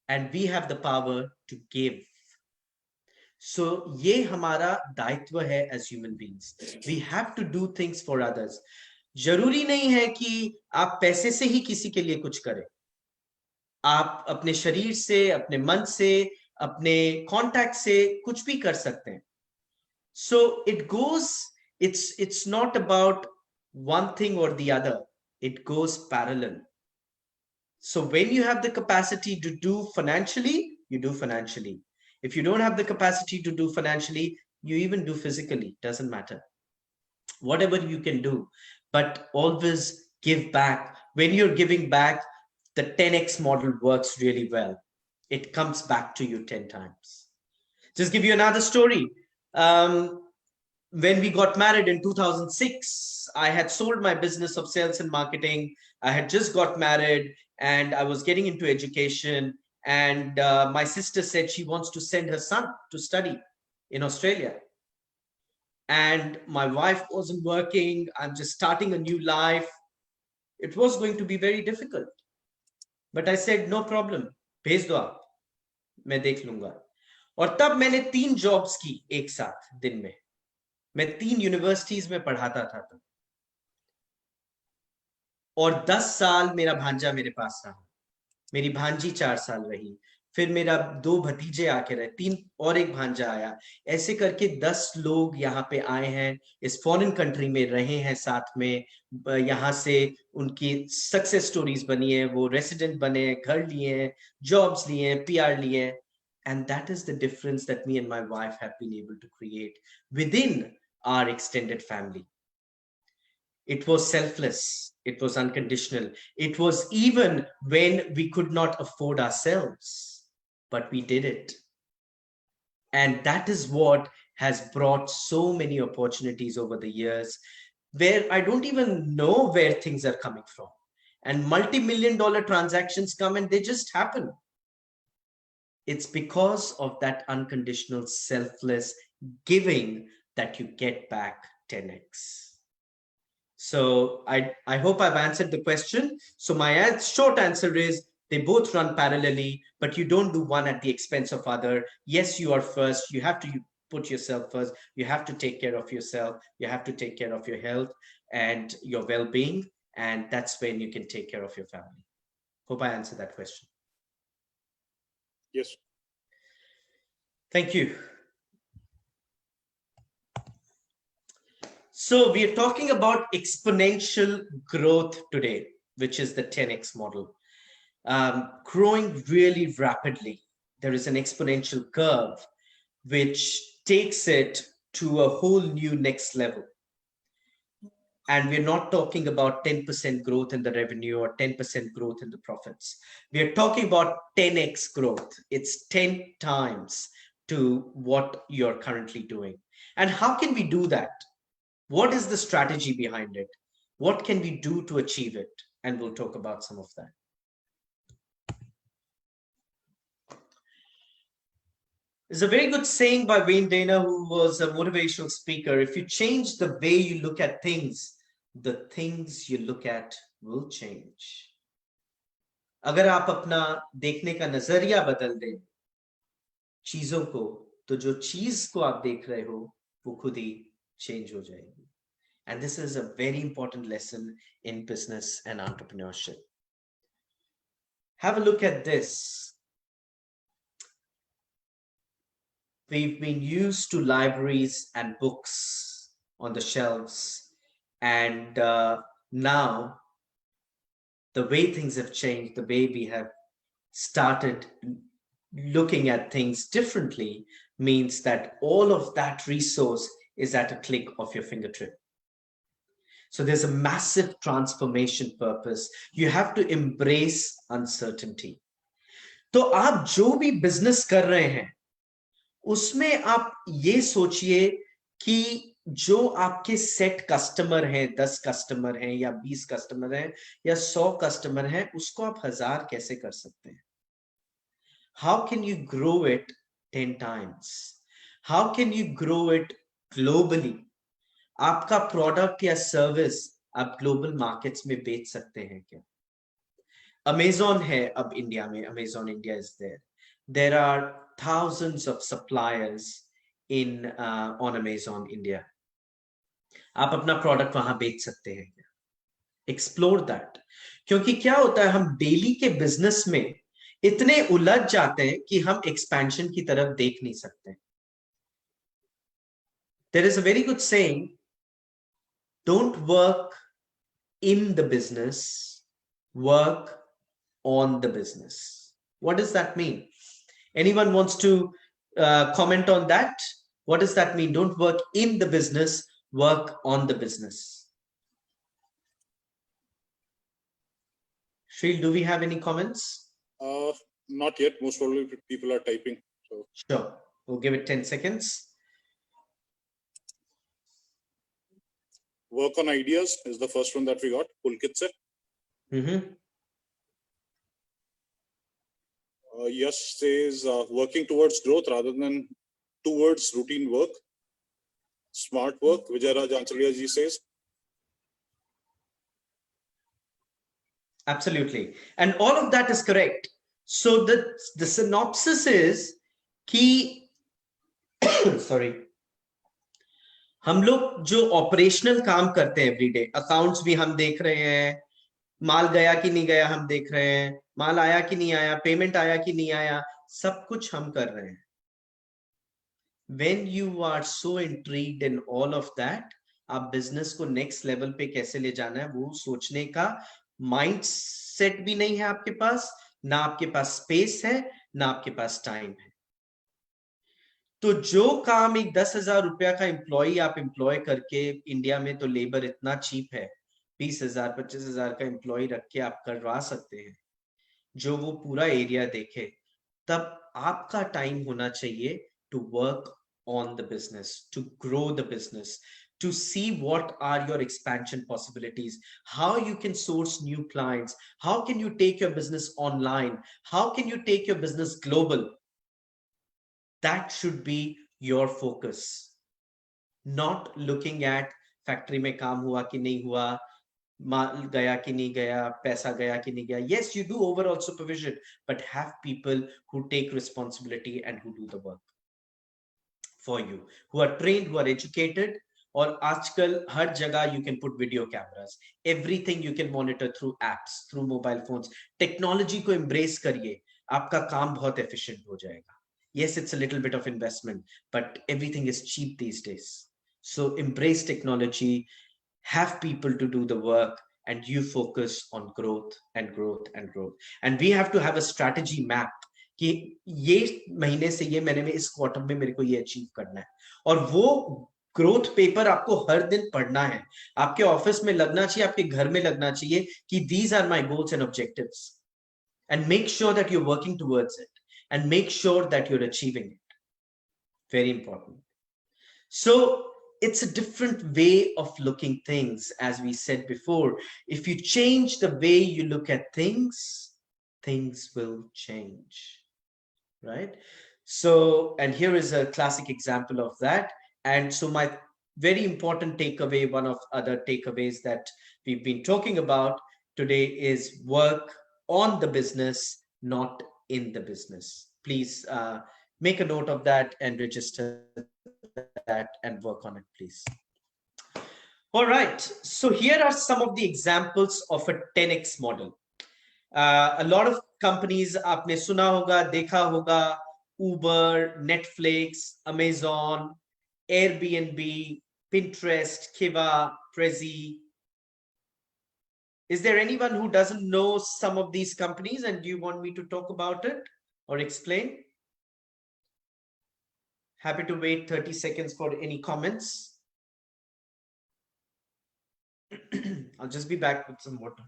and we have the power to give. So ये हमारा दायित्व है as human beings. We have to do things for others. जरूरी नहीं है कि आप पैसे से ही किसी के लिए कुछ करें. आप अपने शरीर से, अपने मन से, अपने कॉन्टैक्ट से कुछ भी कर सकते हैं. So it goes, it's not about one thing or the other. It goes parallel. So when you have the capacity to do financially, you do financially. If you don't have the capacity to do financially, you even do physically, doesn't matter. Whatever you can do, but always give back. When you're giving back, the 10x model works really well. It comes back to you 10 times. Just give you another story. When we got married in 2006, I had sold my business of sales and marketing. I had just got married and I was getting into education. And my sister said she wants to send her son to study in Australia. And my wife wasn't working. I'm just starting a new life. It was going to be very difficult. But I said, no problem. भेज दो आप, मैं देख लूंगा. और तब मैंने 3 jobs की एक साथ दिन में. मैं 3 यूनिवर्सिटीज में पढ़ाता था तब. और 10 साल मेरा भांजा मेरे पास रहा. मेरी भांजी 4 साल रही. फिर मेरा 2 भतीजे आके रहे, 3 और एक भांजा आया. ऐसे करके 10 लोग यहाँ पे आए हैं, इस फॉरेन कंट्री में रहे हैं साथ में. यहाँ से उनकी सक्सेस स्टोरीज बनी है, वो रेसिडेंट बने हैं, घर लिए हैं, जॉब्स लिए हैं, PR लिए हैं. And that is the difference that me and my wife have been able to create within our extended family. It was selfless. It was unconditional. It was even when we could not afford ourselves, but we did it. And that is what has brought so many opportunities over the years, where I don't even know where things are coming from. And multi-million-dollar transactions come and they just happen. It's because of that unconditional, selfless giving that you get back 10x. So I hope I've answered the question. So my short answer is they both run parallelly, but you don't do one at the expense of other. Yes, you are first. You have to put yourself first. You have to take care of yourself. You have to take care of your health and your well-being. And that's when you can take care of your family. Hope I answered that question. Yes. Thank you. So we are talking about exponential growth today, which is the 10x model. Growing really rapidly. There is an exponential curve which takes it to a whole new next level. And we're not talking about 10% growth in the revenue or 10% growth in the profits. We're talking about 10x growth. It's 10 times to what you're currently doing. And how can we do that? What is the strategy behind it? What can we do to achieve it? And we'll talk about some of that. There's a very good saying by Wayne Dana, who was a motivational speaker. If you change the way you look at things, the things you look at will change. अगर आप अपना देखने का नजरिया बदल दें चीजों को, तो जो चीज को आप देख रहे हो वो खुद ही change हो जाएगी. And this is a very important lesson in business and entrepreneurship. Have a look at this. We've been used to libraries and books on the shelves, and now the way things have changed, the way we have started looking at things differently, means that all of that resource is at a click of your fingertip. So there's a massive transformation purpose. You have to embrace uncertainty. तो आप जो भी business कर रहे हैं उसमें आप ये सोचिए कि जो आपके सेट कस्टमर हैं, 10 कस्टमर हैं या 20 कस्टमर हैं या 100 कस्टमर हैं, उसको आप 1000 कैसे कर सकते हैं? How can you grow it 10 times? How can you grow it globally? आपका प्रोडक्ट या सर्विस आप ग्लोबल मार्केट्स में बेच सकते हैं क्या? अमेज़न है अब इंडिया में, Amazon India is there. There are thousands of suppliers in on Amazon India. आप अपना प्रोडक्ट वहां बेच सकते हैं क्या? Explore that. क्योंकि क्या होता है, हम डेली के बिजनेस में इतने उलझ जाते हैं कि हम एक्सपेंशन की तरफ देख नहीं सकते. There is a very good saying, don't work in the business, work on the business. What does that mean? Anyone wants to comment on that? What does that mean? Don't work in the business, work on the business. Shreel, do we have any comments? Not yet. Most probably people are typing. So. Sure. We'll give it 10 seconds. Work on ideas is the first one that we got. Pulkit sir. Yes says working towards growth rather than towards routine work. Smart work. Vijay Anchalia ji says. Absolutely. And all of that is correct. So the synopsis is कि sorry, हम लोग जो operational काम करते हैं everyday, accounts भी हम देख रहे हैं, माल गया कि नहीं गया हम देख रहे हैं, माल आया कि नहीं आया, पेमेंट आया कि नहीं आया, सब कुछ हम कर रहे हैं. When you are so intrigued in all of that, आप बिजनेस को नेक्स्ट लेवल पे कैसे ले जाना है वो सोचने का माइंड सेट भी नहीं है आपके पास, ना आपके पास स्पेस है, ना आपके पास टाइम है. तो जो काम एक 10,000 रुपया का एम्प्लॉय आप एम्प्लॉय करके, इंडिया में तो लेबर इतना चीप है, 20,000 25,000 का एम्प्लॉय रख के आप करवा सकते हैं, जो वो पूरा एरिया देखे, तब आपका टाइम होना चाहिए to work on the business, to grow the business, to see what are your expansion possibilities, how you can source new clients, how can you take your business online, how can you take your business global. That should be your focus, not looking at factory में काम हुआ कि नहीं हुआ, माल गया कि नहीं गया, पैसा गया कि नहीं गया. Yes, you do overall supervision, but have people who take responsibility and who do the work for you, who are trained, who are educated. और आजकल हर जगह you can put video cameras, everything you can monitor through apps, through mobile phones. Technology को embrace करिए, आपका काम बहुत efficient हो जाएगा. Yes, it's a little bit of investment, but everything is cheap these days. So embrace technology, have people to do the work, and you focus on growth and growth and growth. And we have to have a strategy map कि ये महीने से ये महीने में इस quarter में मेरे को ये अचीव करना है, और वो ग्रोथ पेपर आपको हर दिन पढ़ना है. आपके ऑफिस में लगना चाहिए, आपके घर में लगना चाहिए कि these are my goals and objectives, and make sure that you're working towards it, and make sure that you're achieving it. Very important. So it's a different way of looking things. As we said before, if you change the way you look at things, things will change, right? So, and here is a classic example of that. And so my very important takeaway, one of other takeaways that we've been talking about today, is work on the business, not in the business. Please make a note of that and register that and work on it, please. All right, so here are some of the examples of a 10x model. A lot of companies आपने सुना होगा, देखा होगा, Uber, Netflix, Amazon, Airbnb, Pinterest, Kiva, Prezi. Is there anyone who doesn't know some of these companies, and do you want me to talk about it or explain? Happy to wait 30 seconds for any comments. I'll just be back with some water.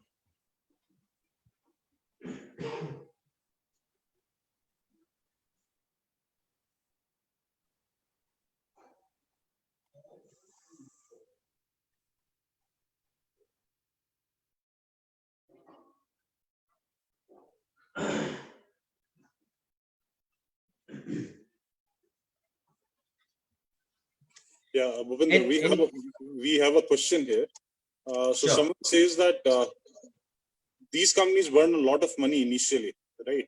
Yeah, Bhupendra, we have a question here. So Sure. someone says that these companies burn a lot of money initially, right?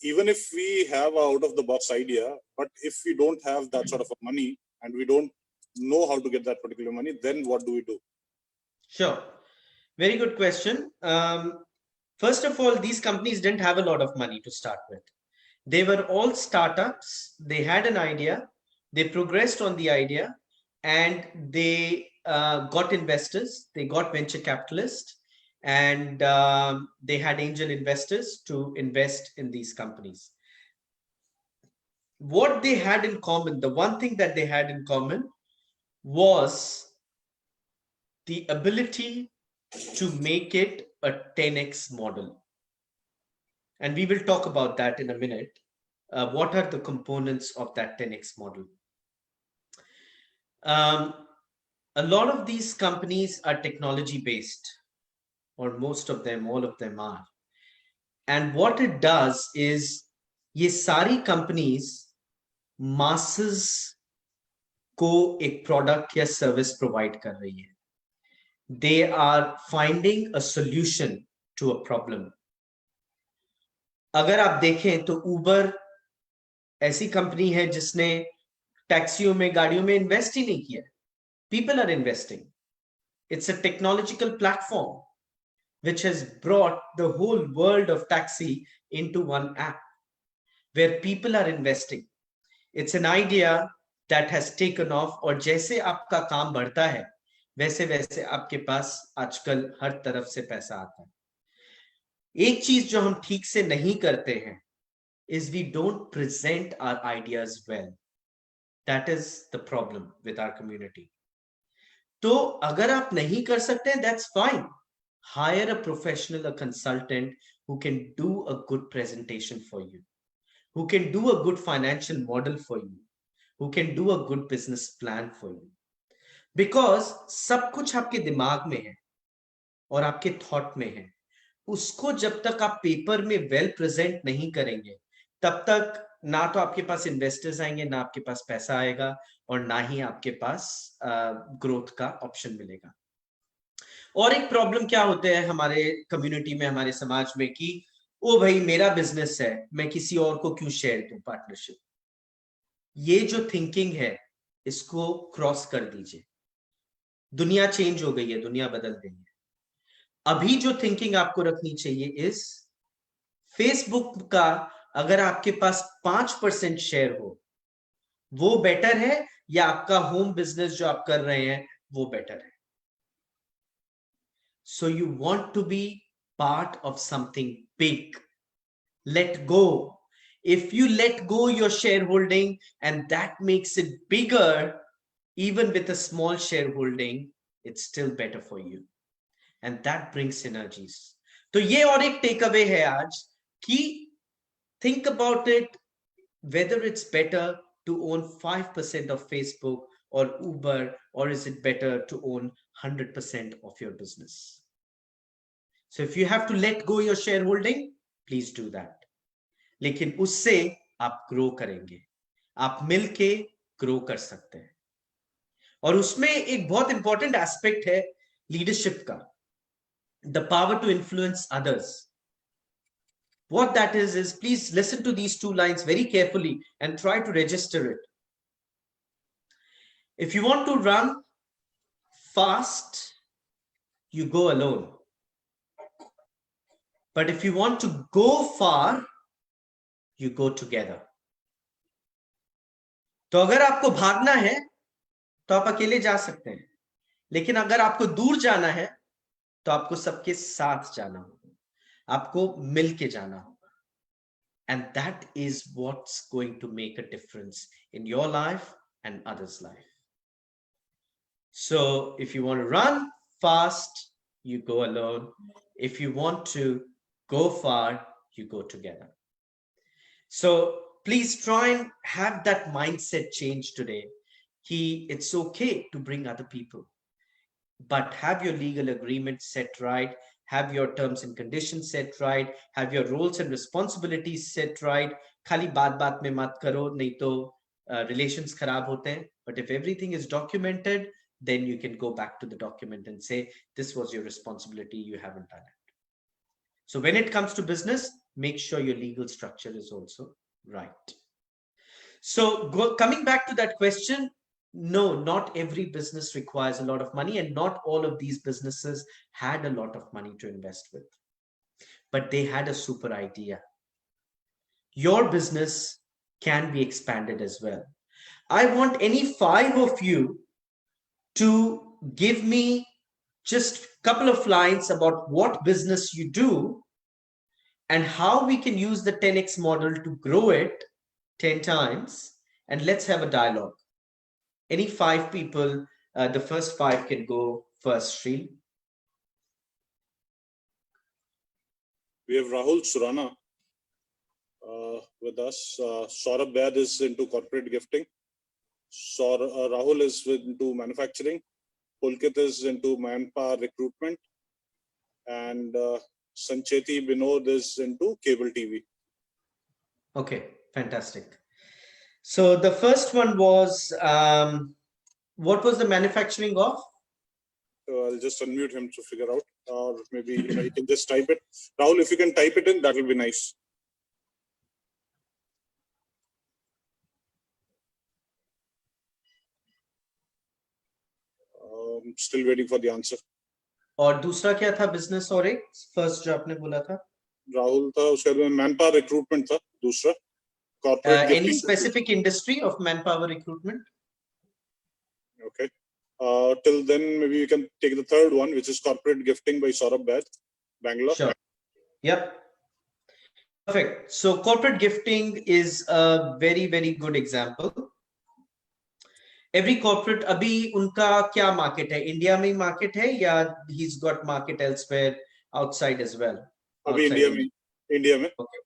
Even if we have a out of the box idea, but if we don't have that sort of money and we don't know how to get that particular money, then what do we do? Sure. Very good question. First of all, these companies didn't have a lot of money to start with. They were all startups. They had an idea. They progressed on the idea, and they got investors. They got venture capitalists, and they had angel investors to invest in these companies. What they had in common, the one thing that they had in common, was the ability to make it a 10x model. And we will talk about that in a minute. What are the components of that 10x model? A lot of these companies are technology based, or most of them, all of them are. And what it does is, ये सारी companies masses को एक product या service provide कर रही है. They are finding a solution to a problem. अगर आप देखें तो Uber ऐसी कंपनी है जिसने टैक्सियों में, गाड़ियों में इन्वेस्ट ही नहीं किया. People are investing. It's a technological platform which has brought the whole world of taxi into one app where people are investing. It's an idea that has taken off, और जैसे आपका काम बढ़ता है वैसे वैसे आपके पास आजकल हर तरफ से पैसा आता है. एक चीज जो हम ठीक से नहीं करते हैं is we don't present our ideas well. That is the problem with our community. तो अगर आप नहीं कर सकते, that's fine. Hire a professional, a consultant who can do a good presentation for you, who can do a good financial model for you, who can do a good business plan for you. Because सब कुछ आपके दिमाग में है और आपके thought में है. उसको जब तक आप पेपर में वेल प्रेजेंट नहीं करेंगे, तब तक ना तो आपके पास इन्वेस्टर्स आएंगे, ना आपके पास पैसा आएगा, और ना ही आपके पास ग्रोथ का ऑप्शन मिलेगा. और एक प्रॉब्लम क्या होता है हमारे कम्युनिटी में, हमारे समाज में, कि ओ भाई मेरा बिजनेस है, मैं किसी और को क्यों शेयर दूं पार्टनरशिप. ये जो थिंकिंग है, इसको क्रॉस कर दीजिए. दुनिया चेंज हो गई है, दुनिया बदल गई है. अभी जो थिंकिंग आपको रखनी चाहिए इस फेसबुक का, अगर आपके पास 5% शेयर हो, वो बेटर है, या आपका होम बिजनेस जो आप कर रहे हैं वो बेटर है. So you want to be part of something big. Let go. If you let go your shareholding and that makes it bigger, even with a small shareholding, it's still better for you. And that brings synergies. तो ये और एक take away है आज कि think about it, whether it's better to own 5% of Facebook or Uber, or is it better to own 100% of your business. So if you have to let go your shareholding, please do that. लेकिन उससे आप grow करेंगे, आप मिलके grow कर सकते हैं. और उसमें एक बहुत इंपॉर्टेंट एस्पेक्ट है लीडरशिप का, the power to influence others. What that is please listen to these two lines very carefully and try to register it. If you want to run fast, you go alone. But if you want to go far, you go together. तो अगर आपको भागना है तो आप अकेले जा सकते हैं, लेकिन अगर आपको दूर जाना है तो आपको सबके साथ जाना होगा, आपको मिलके जाना होगा. And that is what's going to make a difference in your life and others' life. So if you want to run fast, you go alone. If you want to go far, you go together. So please try and have that mindset change today. It's okay to bring other people, but have your legal agreement set right, have your terms and conditions set right, have your roles and responsibilities set right. खाली बात में मत करो, नहीं तो relations खराब होते हैं. But if everything is documented, then you can go back to the document and say, this was your responsibility, you haven't done it. So when it comes to business, make sure your legal structure is also right. So coming back to that question, no, not every business requires a lot of money, and not all of these businesses had a lot of money to invest with, but they had a super idea. Your business can be expanded as well. I want any 5 of you to give me just a couple of lines about what business you do and how we can use the 10x model to grow it 10 times, and let's have a dialogue. Any 5 people, the first 5 can go first. Shreel. We have Rahul Surana with us. Saurabh Baid is into corporate gifting. Rahul is into manufacturing. Pulkit is into manpower recruitment. And Sancheti Binod is into cable TV. Okay, fantastic. So the first one was, what was the manufacturing of? I'll just unmute him to figure out, or maybe you can just type it. Rahul, if you can type it in, that will be nice. Still waiting for the answer. और दूसरा क्या था business, और एक first जो आपने बोला था? राहुल था, उसके बाद मैनपावर रिक्रूटमेंट था दूसरा. Corporate any specific industry of manpower recruitment? Okay. Till then, maybe you can take the third one, which is corporate gifting by Saurabh Baid, Bangalore. Sure. Yep. Perfect. So corporate gifting is a very, very good example. Every corporate, अभी उनका क्या market है? India में market है या he's got market elsewhere outside as well? अभी India में Okay.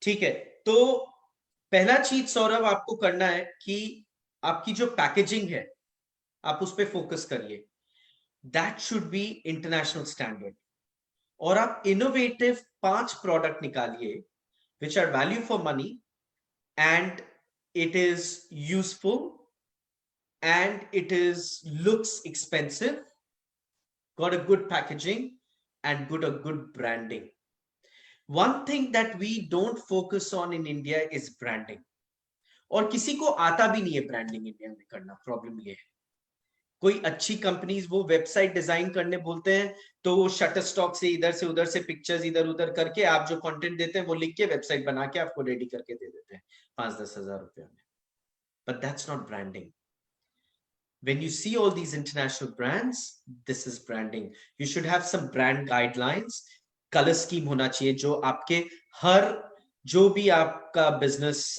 ठीक है. तो पहला चीज सौरभ आपको करना है कि आपकी जो पैकेजिंग है आप उस पर फोकस करिए. That should be international standard. और आप इनोवेटिव 5 प्रोडक्ट निकालिए which are value for money and it is useful and it is looks expensive, got a good packaging and good branding. One thing that we don't focus on in India is branding. और किसी को आता भी नहीं है branding India में करना. Problem ये है कोई अच्छी कंपनीज वो वेबसाइट डिजाइन करने बोलते हैं तो वो शटर स्टॉक से इधर से उधर से पिक्चर्स इधर उधर करके आप जो कंटेंट देते हैं वो लिख के वेबसाइट बना के आपको रेडी करके दे देते हैं 5-10 हजार रुपए में. But that's not branding. When you see all these international brands, this is branding. You should have some brand guidelines. Color scheme होना चाहिए जो आपके हर जो भी आपका बिजनेस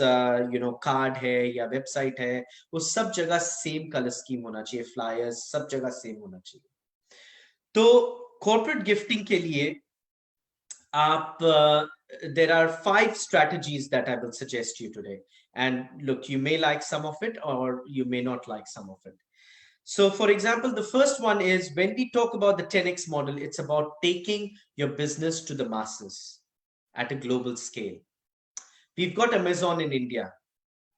कार्ड है या वेबसाइट है वो सब जगह सेम कलर स्कीम होना चाहिए. फ्लायर्स सब जगह सेम होना चाहिए. तो कॉर्पोरेट गिफ्टिंग के लिए आप there are 5 strategies that I will suggest you today, and look, you may like some of it or you may not like some of it. So for example, the first one is when we talk about the 10x model, it's about taking your business to the masses at a global scale. We've got Amazon in India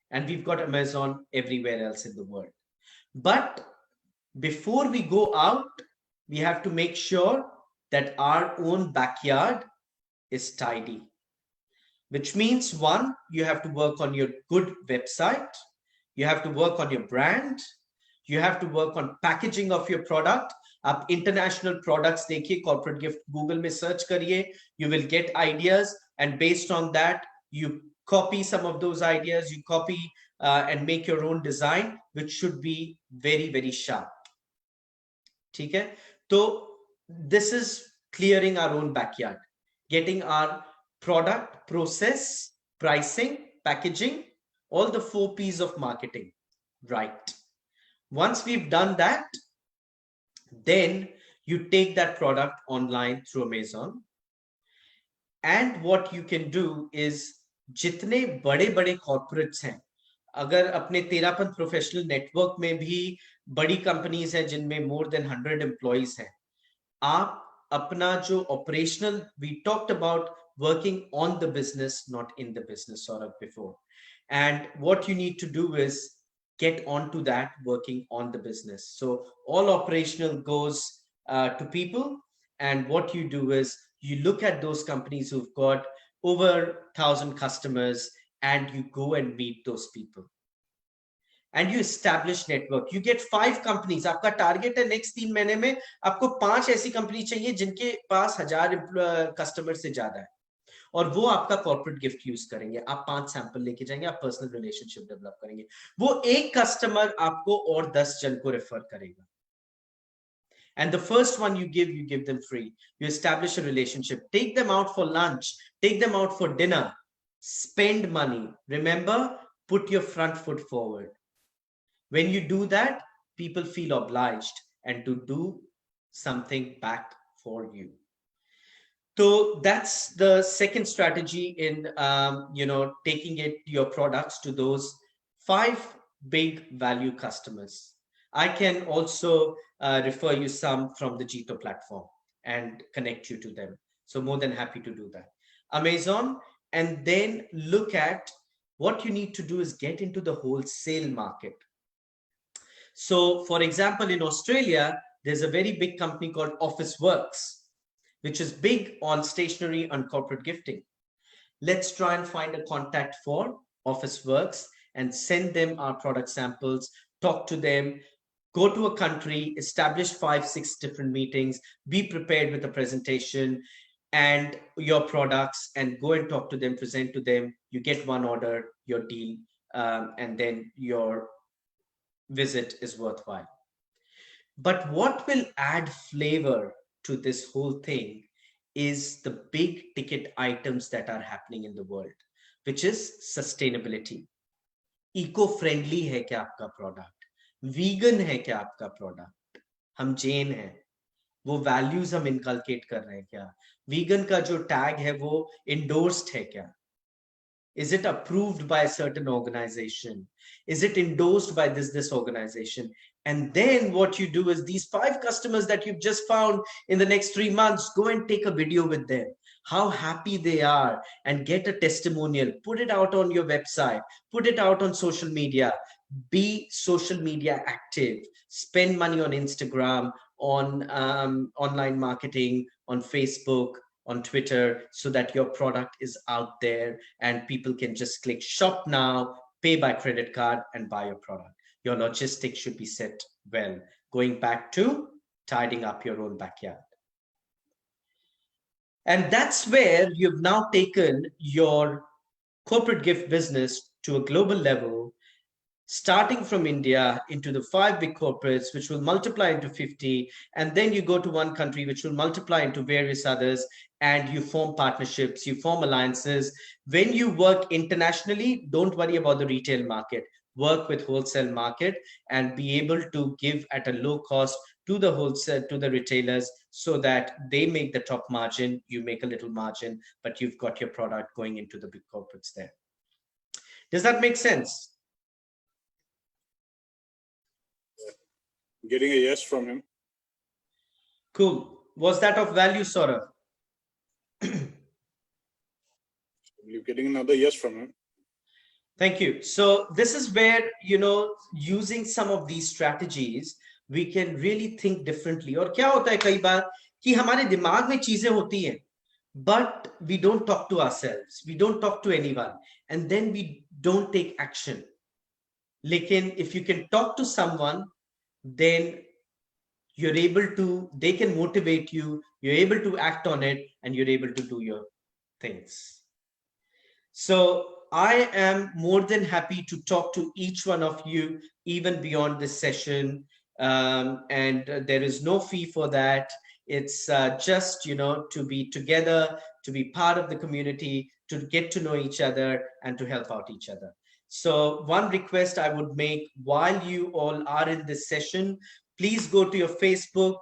and we've got Amazon everywhere else in the world. But before we go out, we have to make sure that our own backyard is tidy. Which means, one, you have to work on your good website. You have to work on your brand. You have to work on packaging of your product. आप international products देखिए, corporate gift Google में search करिए, you will get ideas, and based on that, you copy some of those ideas, you copy and make your own design, which should be very, very sharp. ठीक है? तो this is clearing our own backyard, getting our product, process, pricing, packaging, all the 4 P's of marketing right. Once we've done that, then you take that product online through Amazon. And what you can do is जितने बड़े-बड़े corporates हैं, अगर अपने Terapanth professional network में भी बड़ी companies हैं जिनमें more than 100 employees हैं, आप अपना जो operational, we talked about working on the business, not in the business, sort of before. And what you need to do is get onto that, working on the business. So all operational goes to people. And what you do is you look at those companies who've got over 1,000 customers and you go and meet those people. And you establish network. You get 5 companies. आपका target है next 3 महीने में आपको 5 ऐसी company चाहिए जिनके पास 1000 customer से ज्यादा है, और वो आपका कॉर्पोरेट गिफ्ट यूज करेंगे. आप 5 सैंपल लेके जाएंगे, आप पर्सनल रिलेशनशिप डेवलप करेंगे. वो एक कस्टमर आपको और 10 जन को रेफर करेगा. And the first one you give them free. You establish a relationship. Take them out for lunch. Take them out for dinner. Spend money. Remember, put your front foot forward. When you do that, people feel obliged and to do something back for you. So that's the second strategy in taking your products to those 5 big value customers. I can also refer you some from the Jito platform and connect you to them. So more than happy to do that. Amazon, and then look at what you need to do is get into the wholesale market. So for example, in Australia, there's a very big company called Officeworks, which is big on stationery and corporate gifting. Let's try and find a contact for Officeworks and send them our product samples, talk to them, go to a country, establish 5-6 different meetings, be prepared with a presentation and your products, and go and talk to them, present to them. You get one order, your deal, and then your visit is worthwhile. But what will add flavor to this whole thing is the big ticket items that are happening in the world, which is sustainability. Eco-friendly है क्या आपका product? Vegan है क्या आपका product? हम जैन हैं, वो values हम inculcate कर रहे हैं क्या? Vegan का जो tag है वो endorsed है क्या? Is it approved by a certain organization? Is it endorsed by this organization? And then what you do is these 5 customers that you've just found in the next 3 months, go and take a video with them, how happy they are, and get a testimonial, put it out on your website, put it out on social media, be social media active, spend money on Instagram, on online marketing, on Facebook, on Twitter, so that your product is out there and people can just click shop now, pay by credit card, and buy your product. Your logistics should be set well. Going back to tidying up your own backyard. And that's where you've now taken your corporate gift business to a global level, starting from India into the 5 big corporates, which will multiply into 50. And then you go to one country, which will multiply into various others. And you form partnerships, you form alliances. When you work internationally, don't worry about the retail market. Work with wholesale market and be able to give at a low cost to the wholesale, to the retailers, so that they make the top margin, you make a little margin, but you've got your product going into the big corporates there. Does that make sense? Getting a yes from him. Cool. Was that of value, Saurabh? You're getting another yes from him. Thank you. So this is where, using some of these strategies, we can really think differently. और क्या होता है कई बार कि हमारे दिमाग में चीजें होती हैं, but we don't talk to ourselves, we don't talk to anyone, and then we don't take action. लेकिन if you can talk to someone, then you're able to, they can motivate you, you're able to act on it, and you're able to do your things. So I am more than happy to talk to each one of you, even beyond this session. And there is no fee for that. It's just, to be together, to be part of the community, to get to know each other, and to help out each other. So one request I would make while you all are in this session, please go to your Facebook,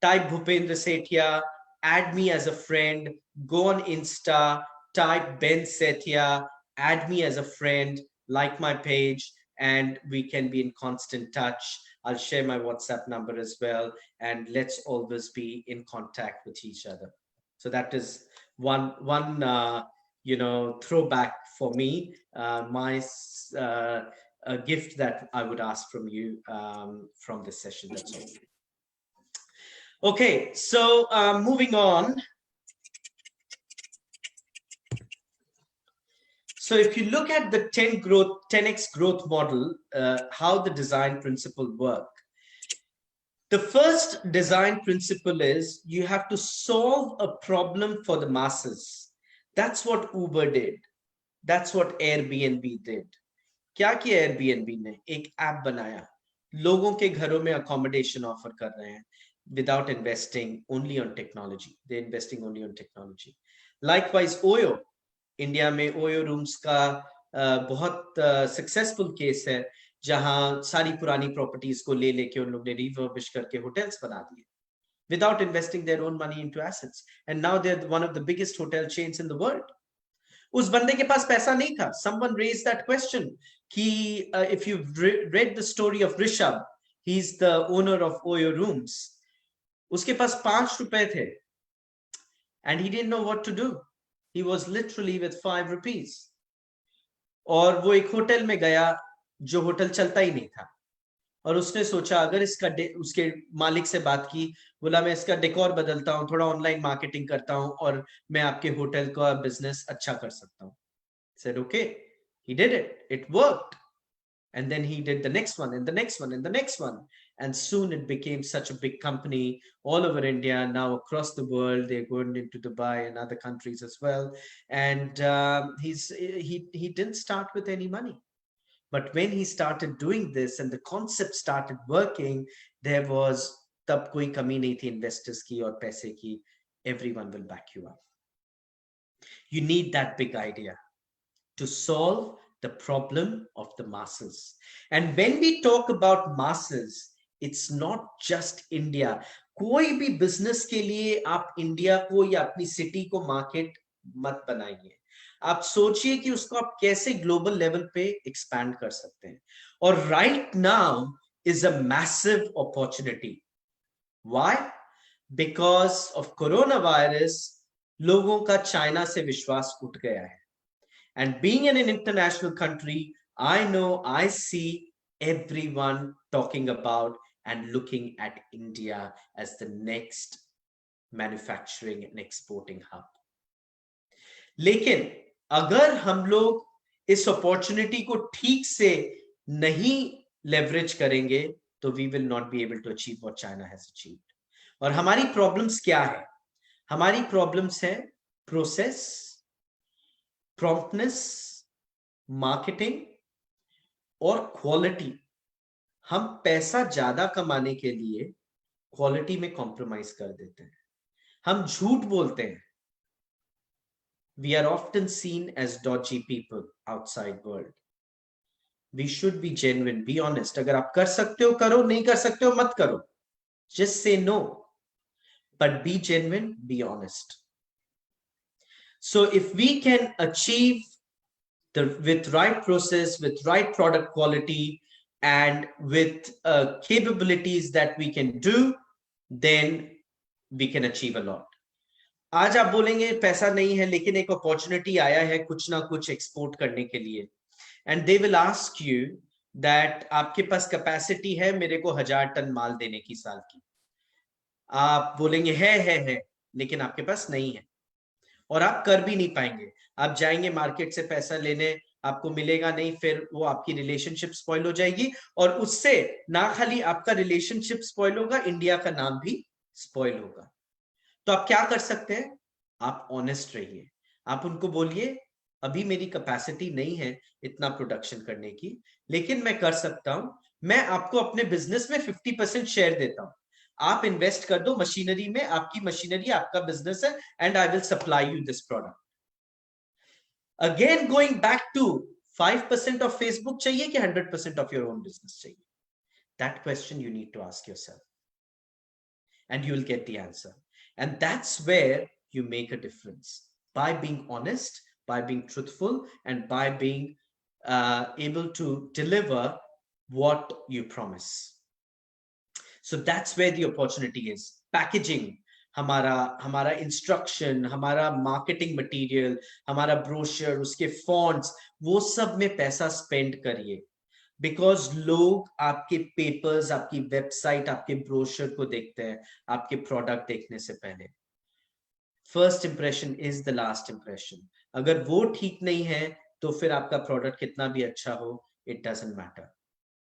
type Bhupendra Sethia, add me as a friend, go on Insta, type Ben Sethia, add me as a friend, like my page, and we can be in constant touch. I'll share my WhatsApp number as well, and let's always be in contact with each other. So that is one throwback for me, a gift that I would ask from you from this session. That's all. Okay, so moving on. So if you look at the 10x growth model, how the design principle work. The first design principle is you have to solve a problem for the masses. That's what Uber did. That's what Airbnb did. क्या किया Airbnb ने? एक app बनाया, लोगों के घरों में accommodation offer कर रहे हैं without investing only on technology. They're investing only on technology. Likewise, Oyo, India में ओयो रूम्स का बहुत सक्सेसफुल केस है, जहां सारी पुरानी प्रॉपर्टीज को ले लेके उन लोग ने रिफर्बिश करके होटल्स बना दिए without investing their own money into assets, and now they're one of the biggest hotel chains in the world. उस बंदे के पास पैसा नहीं था. Someone raised that question कि if you've read the story of Rishabh, he's the owner of Oyo rooms, उसके पास 5 रुपए थे and he didn't know what to do. He was literally with 5 rupees. और वो एक होटल में गया जो होटल चलता ही नहीं था, और उसने सोचा अगर इसका उसके मालिक से बात की, बोला मैं इसका डेकोर बदलता हूँ, थोड़ा ऑनलाइन मार्केटिंग करता हूँ और मैं आपके होटल का बिजनेस अच्छा कर सकता हूँ. Said okay, he did it, it worked, and then he did the next one and the next one and the next one, and soon it became such a big company all over India, now across the world. They're going into Dubai and other countries as well. And he didn't start with any money, but when he started doing this and the concept started working, there was tab koi kami nahi thi investors ki aur paise ki. everyone will back you up. You need that big idea to solve the problem of the masses. And when we talk about masses, it's not just India. कोई भी business के लिए आप India को या अपनी city को market मत बनाइए. आप सोचिए कि उसको आप कैसे ग्लोबल लेवल पे एक्सपैंड कर सकते हैं. और right now is a massive opportunity. Why? Because of corona virus लोगों का चाइना से विश्वास उठ गया है. And being in an international country, I know, I see everyone talking about and looking at India as the next manufacturing and exporting hub. लेकिन अगर हम लोग इस अपॉर्चुनिटी को ठीक से नहीं लेवरेज करेंगे तो we will not be able to achieve what China has achieved. और हमारी प्रॉब्लम्स क्या है? हमारी प्रॉब्लम्स है प्रोसेस, promptness, marketing और क्वालिटी. हम पैसा ज्यादा कमाने के लिए क्वालिटी में कॉम्प्रोमाइज कर देते हैं. हम झूठ बोलते हैं. We are often seen as dodgy people outside world. We should be genuine, be honest. अगर आप कर सकते हो करो, नहीं कर सकते हो मत करो. Just say no. But be genuine, be honest. So if we can achieve with right process, with right product quality, and with capabilities that we can do, then we can achieve a lot. आज आप बोलेंगे पैसा नहीं है लेकिन एक opportunity आया है कुछ ना कुछ एक्सपोर्ट करने के लिए, and they will ask you that आपके पास कैपेसिटी है मेरे को 1000 टन माल देने की साल की. आप बोलेंगे है लेकिन आपके पास नहीं है और आप कर भी नहीं पाएंगे. आप जाएंगे मार्केट से पैसा लेने, आपको मिलेगा नहीं, फिर वो आपकी रिलेशनशिप स्पॉइल हो जाएगी और उससे ना खाली आपका रिलेशनशिप स्पॉइल होगा, इंडिया का नाम भी स्पॉइल होगा. तो आप क्या कर सकते हैं? आप ऑनेस्ट रहिए. आप उनको बोलिए अभी मेरी कैपेसिटी नहीं है इतना प्रोडक्शन करने की, लेकिन मैं कर सकता हूं. मैं आपको अपने बिजनेस में 50% शेयर देता हूं. आप इन्वेस्ट कर दो मशीनरी में, आपकी मशीनरी आपका बिजनेस है, and I will supply you this product. Again going back to 5% of Facebook चाहिए कि 100% ऑफ योर ओन बिजनेस चाहिए? That question you need to ask yourself and you will get the answer. And that's where you make a difference by being honest, by being truthful, and by being able to deliver what you promise. So that's where the opportunity is. Packaging, हमारा instruction, हमारा marketing material, हमारा brochure, उसके fonts, वो सब में पैसा spend करिए. Because लोग आपके papers, आपकी website, आपके brochure को देखते हैं आपके product देखने से पहले. First impression is the last impression. अगर वो ठीक नहीं है तो फिर आपका प्रोडक्ट कितना भी अच्छा हो, it doesn't matter.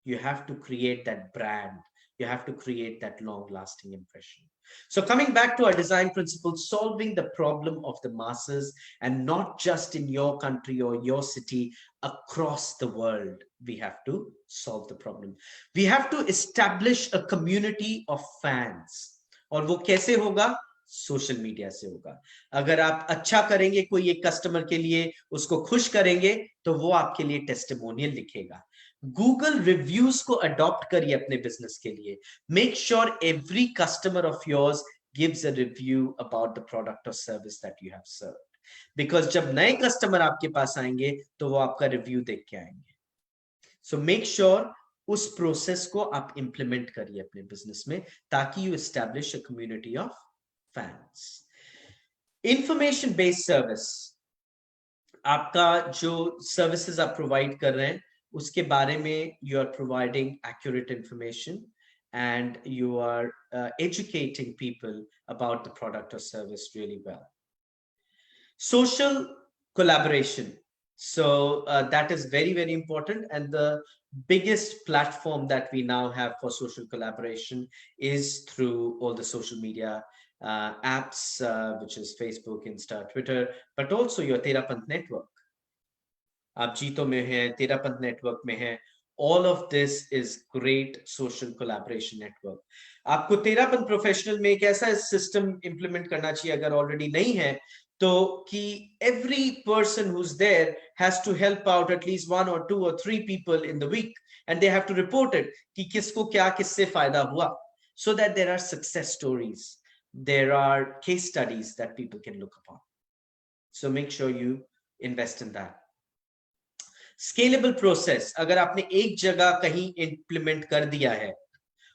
You have to create that brand. You have to create that long-lasting impression. So coming back to our design principles, solving the problem of the masses, and not just in your country or your city, across the world, we have to solve the problem. We have to establish a community of fans. और वो कैसे होगा? Social media से होगा. अगर आप अच्छा करेंगे कोई एक कस्टमर के लिए, उसको खुश करेंगे, तो वो आपके लिए टेस्टिमोनियल लिखेगा. गूगल रिव्यूज को अडॉप्ट करिए अपने बिजनेस के लिए. Make sure every customer of yours gives a review about the product और service that you have served. Because जब नए कस्टमर आपके पास आएंगे तो वो आपका रिव्यू देख के आएंगे. सो मेक श्योर उस प्रोसेस को आप इंप्लीमेंट करिए अपने बिजनेस में, ताकि you establish a community of fans. Information based service, आपका जो सर्विसेज आप प्रोवाइड कर रहे हैं उसके बारे में you are providing accurate information and you are educating people about the product or service really well. Social collaboration, so that is very, very important, and the biggest platform that we now have for social collaboration is through all the social media apps, which is Facebook, Insta, Twitter, but also your Terapant network. आप जीतो में हैं, Terapanth network में हैं, all of this is great social collaboration network. आपको Terapanth professional में एक ऐसा सिस्टम इंप्लीमेंट करना चाहिए अगर ऑलरेडी नहीं है तो कि every person who's there has to help out at least 1 or 2 or 3 people in the week and they have to report it कि किसको क्या किससे फायदा हुआ, so that there are success stories, there are case studies that people can look upon. So make sure you invest in that. Scalable process, अगर आपने एक जगह कहीं implement कर दिया है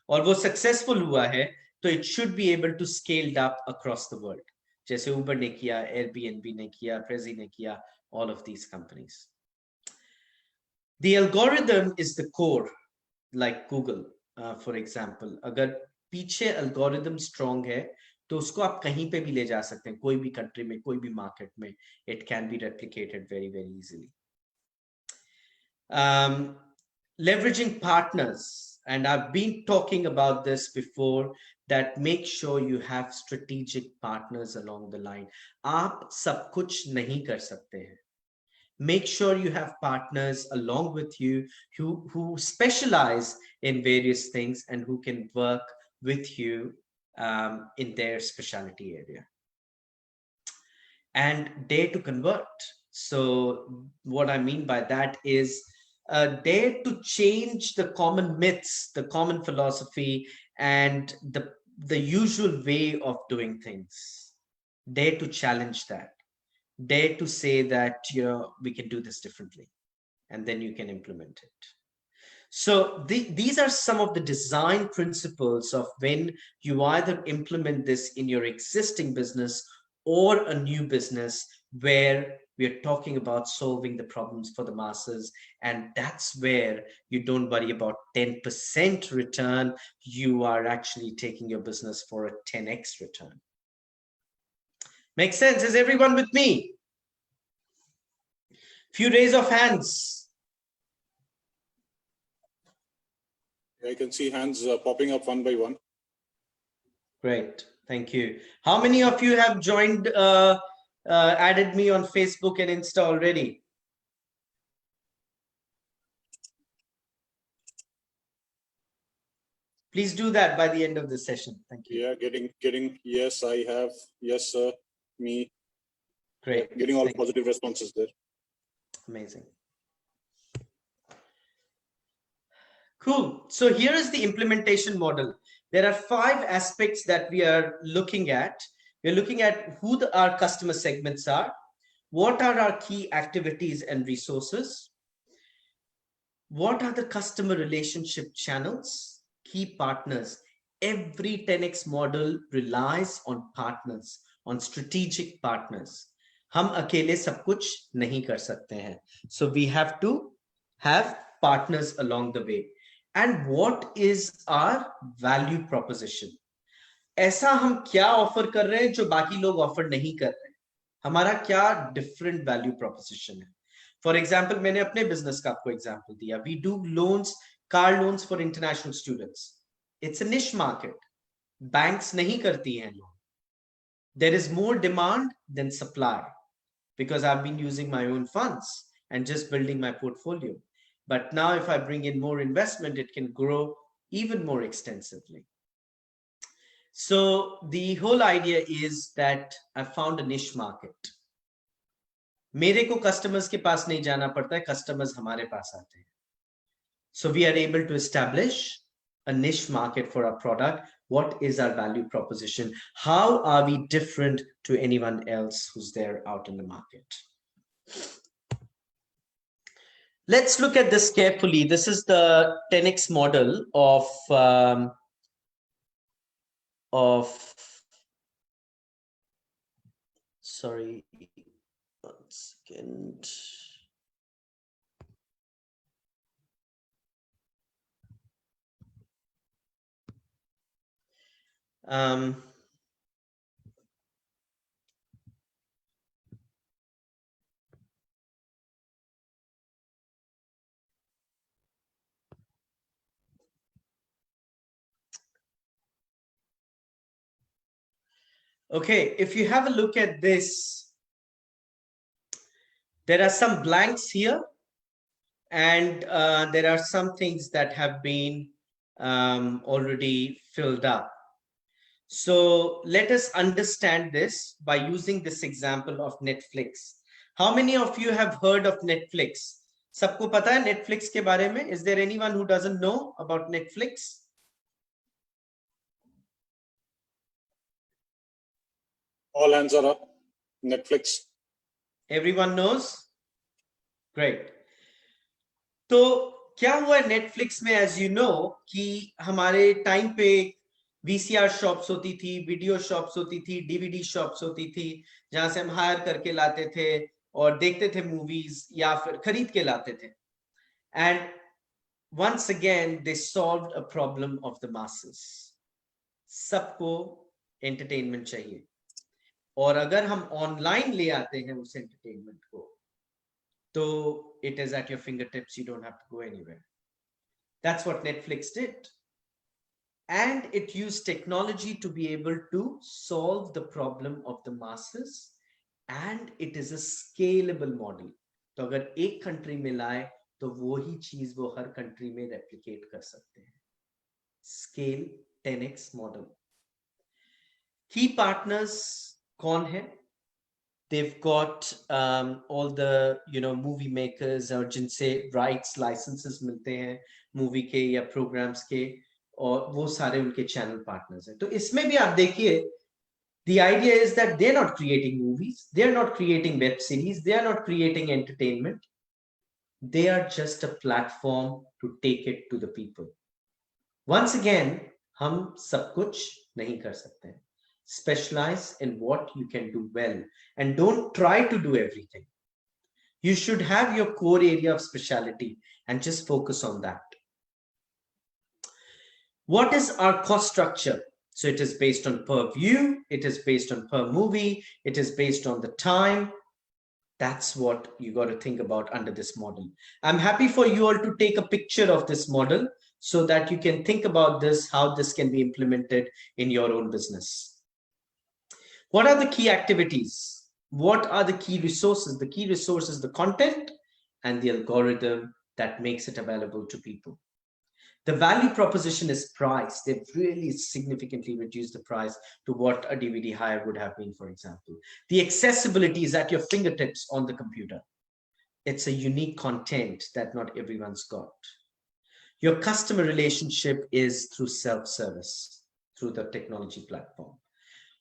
और वो successful हुआ है तो it should be able to scale up across the world. जैसे Uber ने किया, Airbnb ने किया, Prezi ने किया, all of these companies. The algorithm is the core, like Google, for example. अगर पीछे algorithm strong है तो उसको आप कहीं पे भी ले जा सकते हैं, कोई भी country में, कोई भी market में. It can be replicated very, very easily. Leveraging partners, and I've been talking about this before, that make sure you have strategic partners along the line. आप सब कुछ नहीं कर सकते हैं. Make sure you have partners along with you who specialize in various things and who can work with you in their specialty area. And dare to convert. So what I mean by that is dare to change the common myths, the common philosophy, and the usual way of doing things. Dare to challenge that. Dare to say that, you know, we can do this differently, and then you can implement it. So these are some of the design principles of when you either implement this in your existing business or a new business where we're talking about solving the problems for the masses. And that's where you don't worry about 10% return. You are actually taking your business for a 10x return. Makes sense? Is everyone with me? Few raise of hands. I can see hands popping up one by one. Great, thank you. How many of you have joined, added me on Facebook and Insta already? Please do that by the end of the session. Thank you. Yeah, getting yes, I have. Yes, sir. Me. Great. Getting all positive responses there. Amazing. Cool. So here is the implementation model. There are 5 aspects that we are looking at. We're looking at who our customer segments are, what are our key activities and resources, what are the customer relationship channels, key partners. Every 10x model relies on partners, on strategic partners. हम अकेले सब कुछ नहीं कर सकते हैं. So we have to have partners along the way. And what is our value proposition? ऐसा हम क्या ऑफर कर रहे हैं जो बाकी लोग ऑफर नहीं कर रहे हैं? हमारा क्या डिफरेंट वैल्यू प्रोपोजिशन है? फॉर एग्जांपल, मैंने अपने बिजनेस का आपको एग्जांपल दिया. We do loans, car loans for international students. It's a niche market. Banks नहीं करती हैं loan. There is more demand than supply because I've been using my own funds and just building my portfolio. But now if I bring in more investment, it can grow even more extensively. So the whole idea is that I found a niche market. मेरे को customers के पास नहीं जाना पड़ता है, customers हमारे पास आते हैं. So we are able to establish a niche market for our product. What is our value proposition? How are we different to anyone else who's there out in the market? Let's look at this carefully. This is the 10x model of sorry, 1 second. Okay, if you have a look at this, there are some blanks here and there are some things that have been already filled up. So let us understand this by using this example of Netflix. How many of you have heard of Netflix? सबको पता है Netflix के बारे में? Is there anyone who doesn't know about Netflix? All hands are up. Netflix. Everyone knows? Great. तो क्या हुआ Netflix में, as you know, कि हमारे टाइम पे VCR शॉप्स होती थी, वीडियो शॉप्स होती थी, DVD शॉप्स होती थी, जहां से हम हायर करके लाते थे और देखते थे मूवीज या फिर खरीद के लाते थे. And once again they solved a problem of the masses. सबको एंटरटेनमेंट चाहिए, और अगर हम ऑनलाइन ले आते हैं उस एंटरटेनमेंट को, तो it is at your fingertips, you don't have to go anywhere. That's what Netflix did. And it used technology to be able to solve the problem of the masses, and it is a scalable model. तो अगर एक country में लाए तो वो ही चीज वो हर country में रेप्लिकेट कर सकते हैं. Scale 10x model. Key partners कौन है? They've got all the movie makers और जिनसे rights licenses मिलते हैं मूवी के या प्रोग्राम्स के, और वो सारे उनके चैनल पार्टनर्स हैं. तो इसमें भी आप देखिए, the idea is that they're not creating movies, they're not creating web series, they are not creating entertainment, they are just a platform to take it to the people. Once again, हम सब कुछ नहीं कर सकते हैं. Specialize in what you can do well, and don't try to do everything. You should have your core area of specialty and just focus on that. What is our cost structure? So it is based on per view, it is based on per movie, it is based on the time. That's what you got to think about under this model. I'm happy for you all to take a picture of this model so that you can think about this, how this can be implemented in your own business. What are the key activities? What are the key resources? The key resource is the content and the algorithm that makes it available to people. The value proposition is price. They've really significantly reduced the price to what a DVD hire would have been, for example. The accessibility is at your fingertips on the computer. It's a unique content that not everyone's got. Your customer relationship is through self-service, through the technology platform.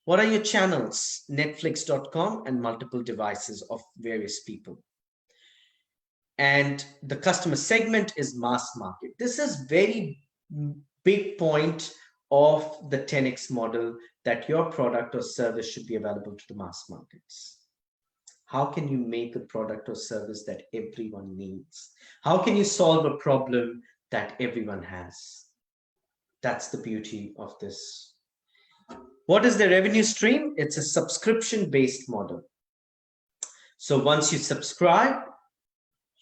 What are your channels? Netflix.com and multiple devices of various people. And the customer segment is mass market. This is very big point of the 10x model, that your product or service should be available to the mass markets. How can you make a product or service that everyone needs? How can you solve a problem that everyone has? That's the beauty of this. What is the revenue stream? It's a subscription-based model. So once you subscribe,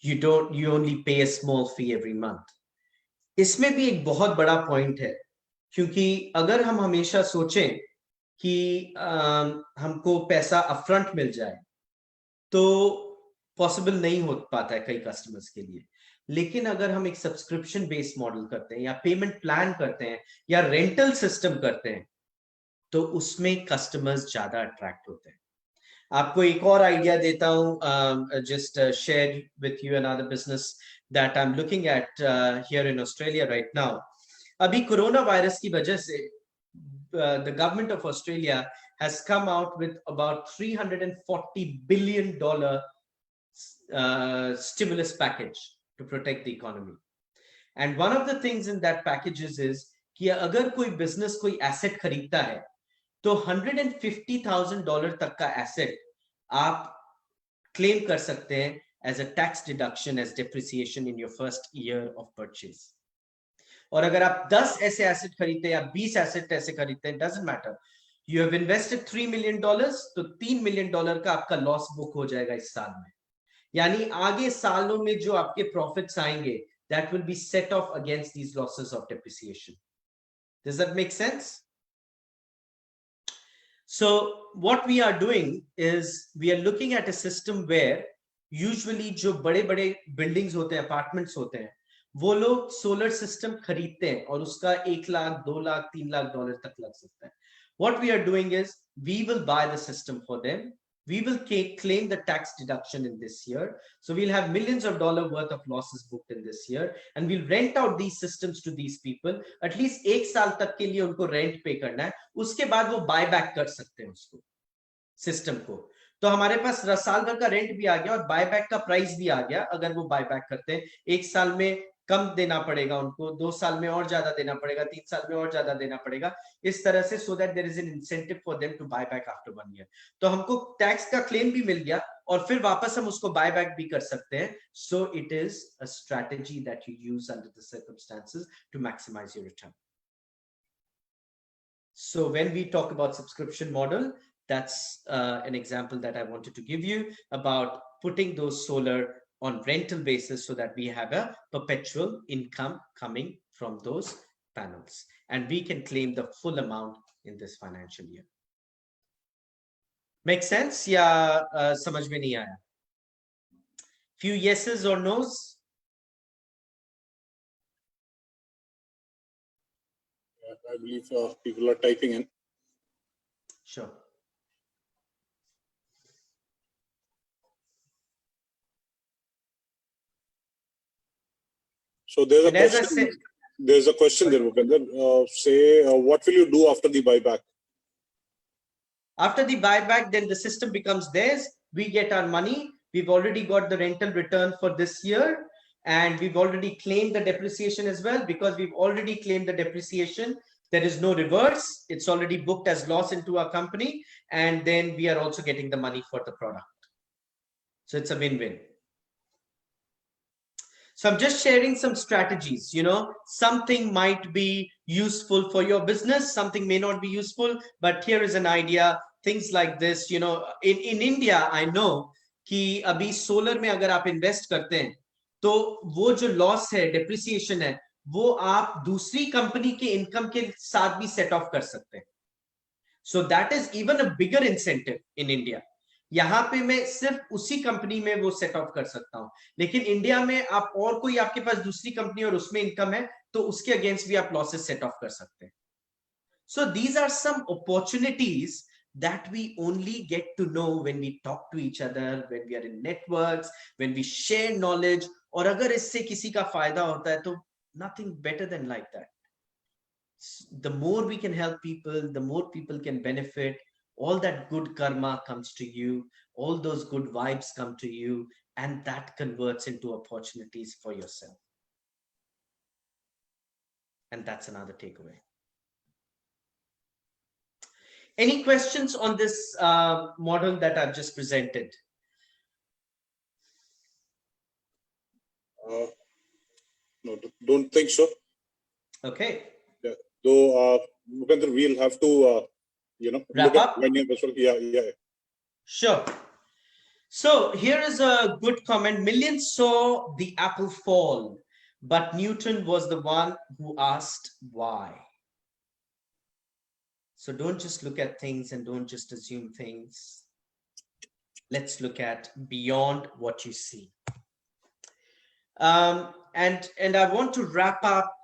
you only pay a small fee every month. इसमें भी एक बहुत बड़ा point है, क्योंकि अगर हम हमेशा सोचें कि हमको पैसा अपफ्रंट मिल जाए, तो पॉसिबल नहीं हो पाता है कई कस्टमर्स के लिए. लेकिन अगर हम एक सब्सक्रिप्शन बेस्ड मॉडल करते हैं, या पेमेंट प्लान करते हैं, या रेंटल सिस्टम करते हैं, तो उसमें कस्टमर्स ज्यादा अट्रैक्ट होते हैं. आपको एक और आइडिया देता हूं, just share with you another business that I'm looking at here in Australia right now. अभी कोरोना वायरस की वजह से the government of Australia has come out with about $340 billion stimulus package to protect the economy. And one of the things in that packages is कि अगर कोई business कोई asset खरीदता है, तो $150,000 तक का एसेट आप क्लेम कर सकते हैं as a tax deduction as depreciation in your first year of purchase. और अगर आप 10 ऐसे एसेट खरीदते हैं या 20 एसेट ऐसे खरीदते हैं, doesn't matter, you have invested $3 million, तो $3 million का आपका लॉस बुक हो जाएगा इस साल में. यानी आगे सालों में जो आपके प्रॉफिट्स आएंगे, that will be set of against these losses of depreciation. Does that make sense? So what we are doing is we are looking at a system where usually जो बड़े बड़े बिल्डिंग्स होते हैं, अपार्टमेंट्स होते हैं, वो लोग सोलर सिस्टम खरीदते हैं और उसका 1 लाख, 2 लाख, 3 लाख डॉलर तक लग सकता है. What we are doing is we will buy the system for them. We will claim the tax deduction in this year. So we'll have millions of dollars worth of losses booked in this year, and we'll rent out these systems to these people. At least 1 साल तक के लिए उनको rent पे करना है. उसके बाद वो बाय बैक कर सकते हैं उसको, सिस्टम को. तो हमारे पास साल भर का रेंट भी आ गया और बायबैक का प्राइस भी आ गया. अगर वो बायबैक करते हैं, 1 साल में कम देना पड़ेगा उनको, 2 साल में और ज्यादा देना पड़ेगा, 3 साल में और ज्यादा देना पड़ेगा, इस तरह से, so that there is an incentive for them to buy back after 1 year. तो हमको टैक्स का क्लेम भी मिल गया और फिर वापस हम उसको बाय बैक भी कर सकते हैं. So it is a strategy that you use under the circumstances to maximize your return. So when we talk about subscription model, that's an example that I wanted to give you about putting those solar on rental basis so that we have a perpetual income coming from those panels, and we can claim the full amount in this financial year. Make sense? या समझ में नहीं आया? Few yeses or nos? I believe people are typing in. Sure. So there's a And as I question. said, There's a question there, Bhupendra. Say, what will you do after the buyback? after the buyback, then the system becomes theirs. We get our money. We've already got the rental return for this year, and we've already claimed the depreciation as well. Because we've already claimed the depreciation, there is no reverse. It's already booked as loss into our company, and then we are also getting the money for the product. So it's a win-win. So I'm just sharing some strategies. You know, something might be useful for your business, something may not be useful, but here is an idea. Things like this, you know, in India, I know कि अभी solar में अगर आप invest करते हैं तो वो जो लॉस है, डेप्रिसिएशन है, वो आप दूसरी कंपनी के इनकम के साथ भी सेट ऑफ कर सकते हैं. So that is even a bigger incentive in India. यहाँ पे मैं सिर्फ उसी कंपनी में वो सेट ऑफ कर सकता हूं, लेकिन इंडिया में आप और कोई आपके पास दूसरी कंपनी और उसमें इनकम है तो उसके अगेंस्ट भी आप लॉसेस सेट ऑफ कर सकते हैं. So these are some opportunities that we only get to know when we talk to each other, when we are in networks, when we share knowledge. और अगर इससे किसी का फायदा होता है तो nothing better than like that. The more we can help people, the more people can benefit. All that good karma comes to you, all those good vibes come to you, and that converts into opportunities for yourself. And that's another takeaway. Any questions on this model that I've just presented? No, don't think so. Okay. Yeah. Though, Bhupendra, we'll have to, wrap up. Yeah. Sure. So here is a good comment. Millions saw the apple fall, but Newton was the one who asked why. So don't just look at things and don't just assume things. Let's look at beyond what you see. And I want to wrap up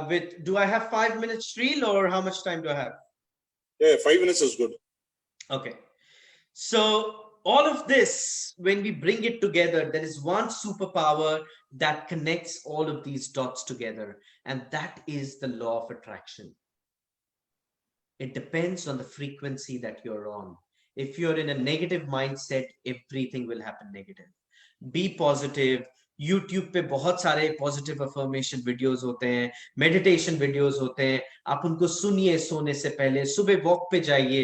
with, do I have 5 minutes reel or how much time do I have? Yeah, 5 minutes is good. Okay. So all of this, when we bring it together, there is one superpower that connects all of these dots together, and that is the law of attraction. It depends on the frequency that you're on. If you're in a negative mindset, everything will happen negative. Be positive. YouTube पे बहुत सारे positive affirmation videos होते हैं, meditation videos होते हैं. आप उनको सुनिए सोने से पहले. सुबह वॉक पे जाइए,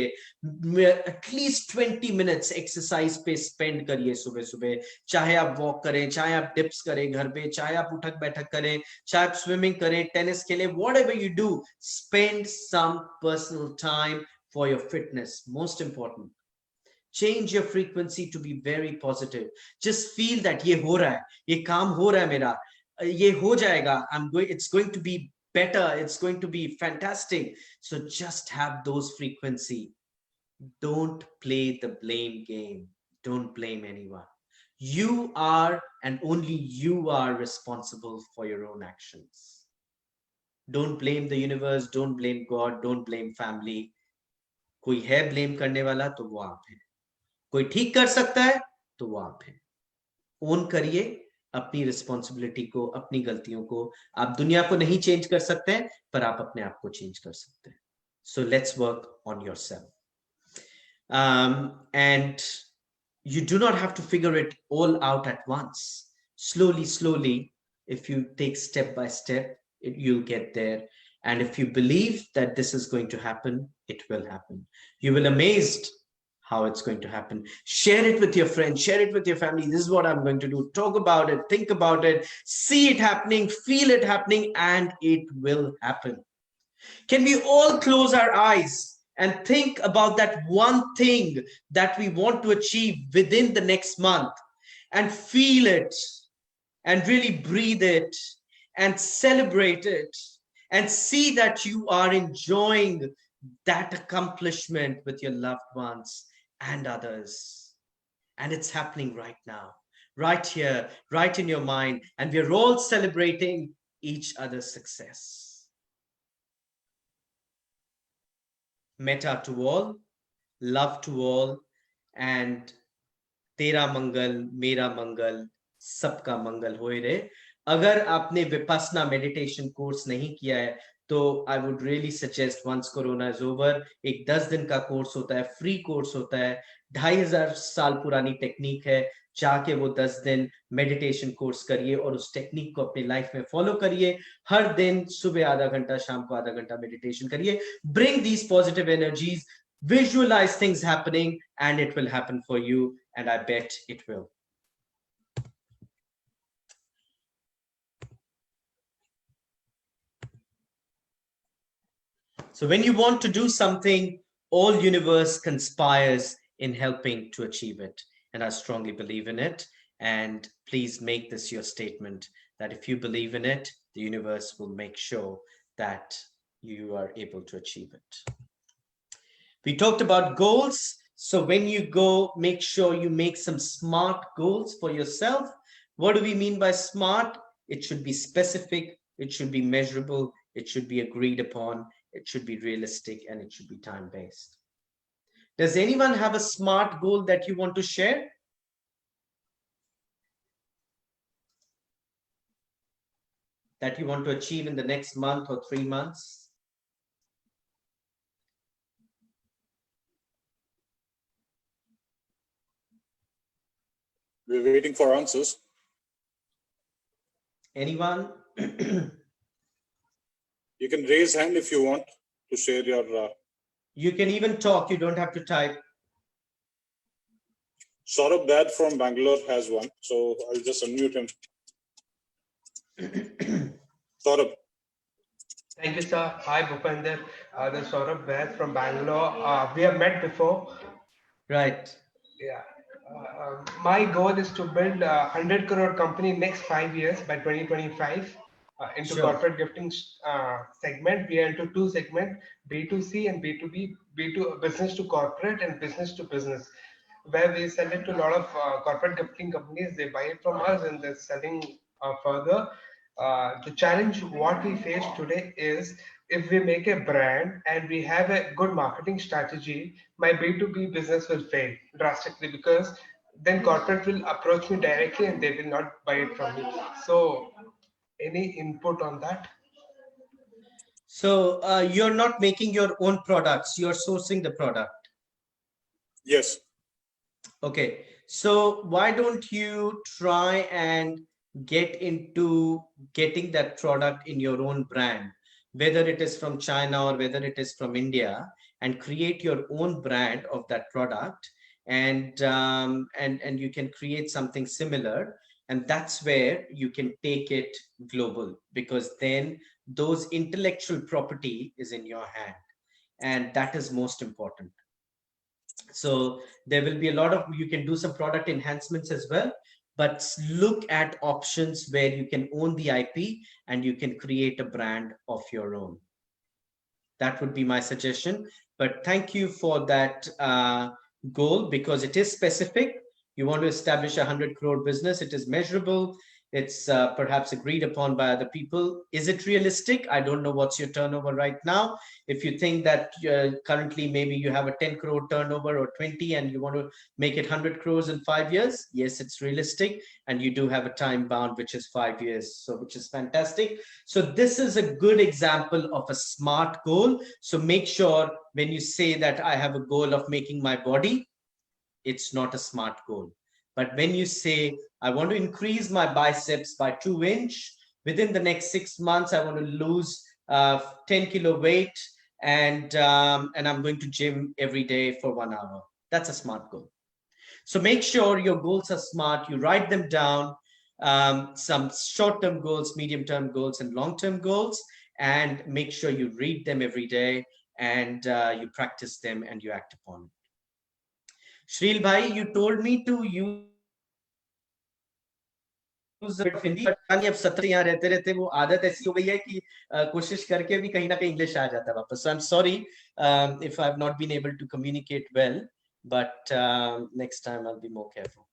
एटलीस्ट 20 मिनट्स एक्सरसाइज पे स्पेंड करिए सुबह सुबह. चाहे आप वॉक करें, चाहे आप डिप्स करें घर पे, चाहे आप उठक बैठक करें, चाहे आप स्विमिंग करें, टेनिस खेलें, whatever you do, spend some personal time for your fitness. Most important. Change your frequency to be very positive. Just feel that ये हो रहा है, ये काम हो रहा है मेरा, ये हो जाएगा. It's going to be better. It's going to be fantastic. So just have those frequency. Don't play the blame game. Don't blame anyone. You are and only you are responsible for your own actions. Don't blame the universe, don't blame God, don't blame family. कोई है blame करने वाला तो वो आप हैं. कोई ठीक कर सकता है तो वो आप हैं. ओन करिए अपनी रिस्पॉन्सिबिलिटी को, अपनी गलतियों को. आप दुनिया को नहीं चेंज कर सकते हैं, पर आप अपने आप को चेंज कर सकते हैं. So let's work on yourself. And you do not have to figure it all out at once. Slowly, if you take step by step, you'll get there. And if you believe that this is going to happen, it will happen. You will be amazed how it's going to happen. Share it with your friends, share it with your family. This is what I'm going to do. Talk about it, think about it, see it happening, feel it happening, and it will happen. Can we all close our eyes and think about that one thing that we want to achieve within the next month, and feel it and really breathe it and celebrate it and see that you are enjoying that accomplishment with your loved ones and others. And it's happening right now, right here, right in your mind, and we're all celebrating each other's success. Metta to all, love to all, and तेरा मंगल मेरा मंगल सबका मंगल होए रे. अगर आपने Vipassana meditation course नहीं किया है तो I would really suggest, once corona is over, एक 10 दिन का कोर्स होता है, फ्री कोर्स होता है, 2500 साल पुरानी टेक्निक है. जाके वो 10 दिन मेडिटेशन कोर्स करिए और उस टेक्निक को अपनी लाइफ में फॉलो करिए. हर दिन सुबह आधा घंटा, शाम को आधा घंटा मेडिटेशन करिए. Bring these positive energies, visualize things happening, and it will happen for you, and I bet it will. So when you want to do something, all universe conspires in helping to achieve it, and I strongly believe in it. And please make this your statement, that if you believe in it, the universe will make sure that you are able to achieve it. We talked about goals. So when you go, make sure you make some smart goals for yourself. What do we mean by smart? It should be specific, it should be measurable, it should be agreed upon, it should be realistic, and it should be time-based. Does anyone have a smart goal that you want to share? That you want to achieve in the next month or 3 months? We're waiting for answers. Anyone? You can raise hand if you want to share your... You can even talk, you don't have to type. Saurabh Dad from Bangalore has one, so I'll just unmute him. Saurabh. Thank you, sir. Hi, Bhupendra. This is Saurabh Dad from Bangalore. We have met before. Right. Yeah. My goal is to build a 100 crore company next 5 years by 2025 into Sure. corporate gifting segment. We are into 2 segments, B2C and B2B, B2 business to corporate and business to business, where we sell it to a lot of corporate gifting companies. They buy it from us and they're selling further. The challenge what we face today is, if we make a brand and we have a good marketing strategy, my B2B business will fail drastically, because then corporate will approach me directly and they will not buy it from me. So any input on that? So you're not making your own products, you're sourcing the product. Yes. Okay, so why don't you try and get into getting that product in your own brand, whether it is from China or whether it is from India, and create your own brand of that product, and you can create something similar, and that's where you can take it global, because then those intellectual property is in your hand, and that is most important. So there will be a lot of, you can do some product enhancements as well, but look at options where you can own the IP and you can create a brand of your own. That would be my suggestion. But thank you for that goal, because it is specific. You want to establish a 100 crore business. It is measurable. It's perhaps agreed upon by other people. Is it realistic? I don't know what's your turnover right now. If you think that currently maybe you have a 10 crore turnover or 20 and you want to make it 100 crores in 5 years, yes, it's realistic. And you do have a time bound, which is 5 years. So which is fantastic. So this is a good example of a SMART goal. So make sure when you say that I have a goal of making my body, it's not a SMART goal. But when you say, I want to increase my biceps by 2 inch, within the next 6 months, I want to lose 10 kilo weight, and I'm going to gym every day for 1 hour. That's a SMART goal. So make sure your goals are SMART. You write them down, some short-term goals, medium-term goals, and long-term goals, and make sure you read them every day, and you practice them and you act upon it. Shreel bhai, you told me to use Hindi, अब 17 यहाँ रहते रहते वो आदत ऐसी हो गई है कि कोशिश करके भी कहीं ना कहीं इंग्लिश आ जाता है वापस. So I'm sorry if I've not been able to communicate well, but next time I'll be more careful.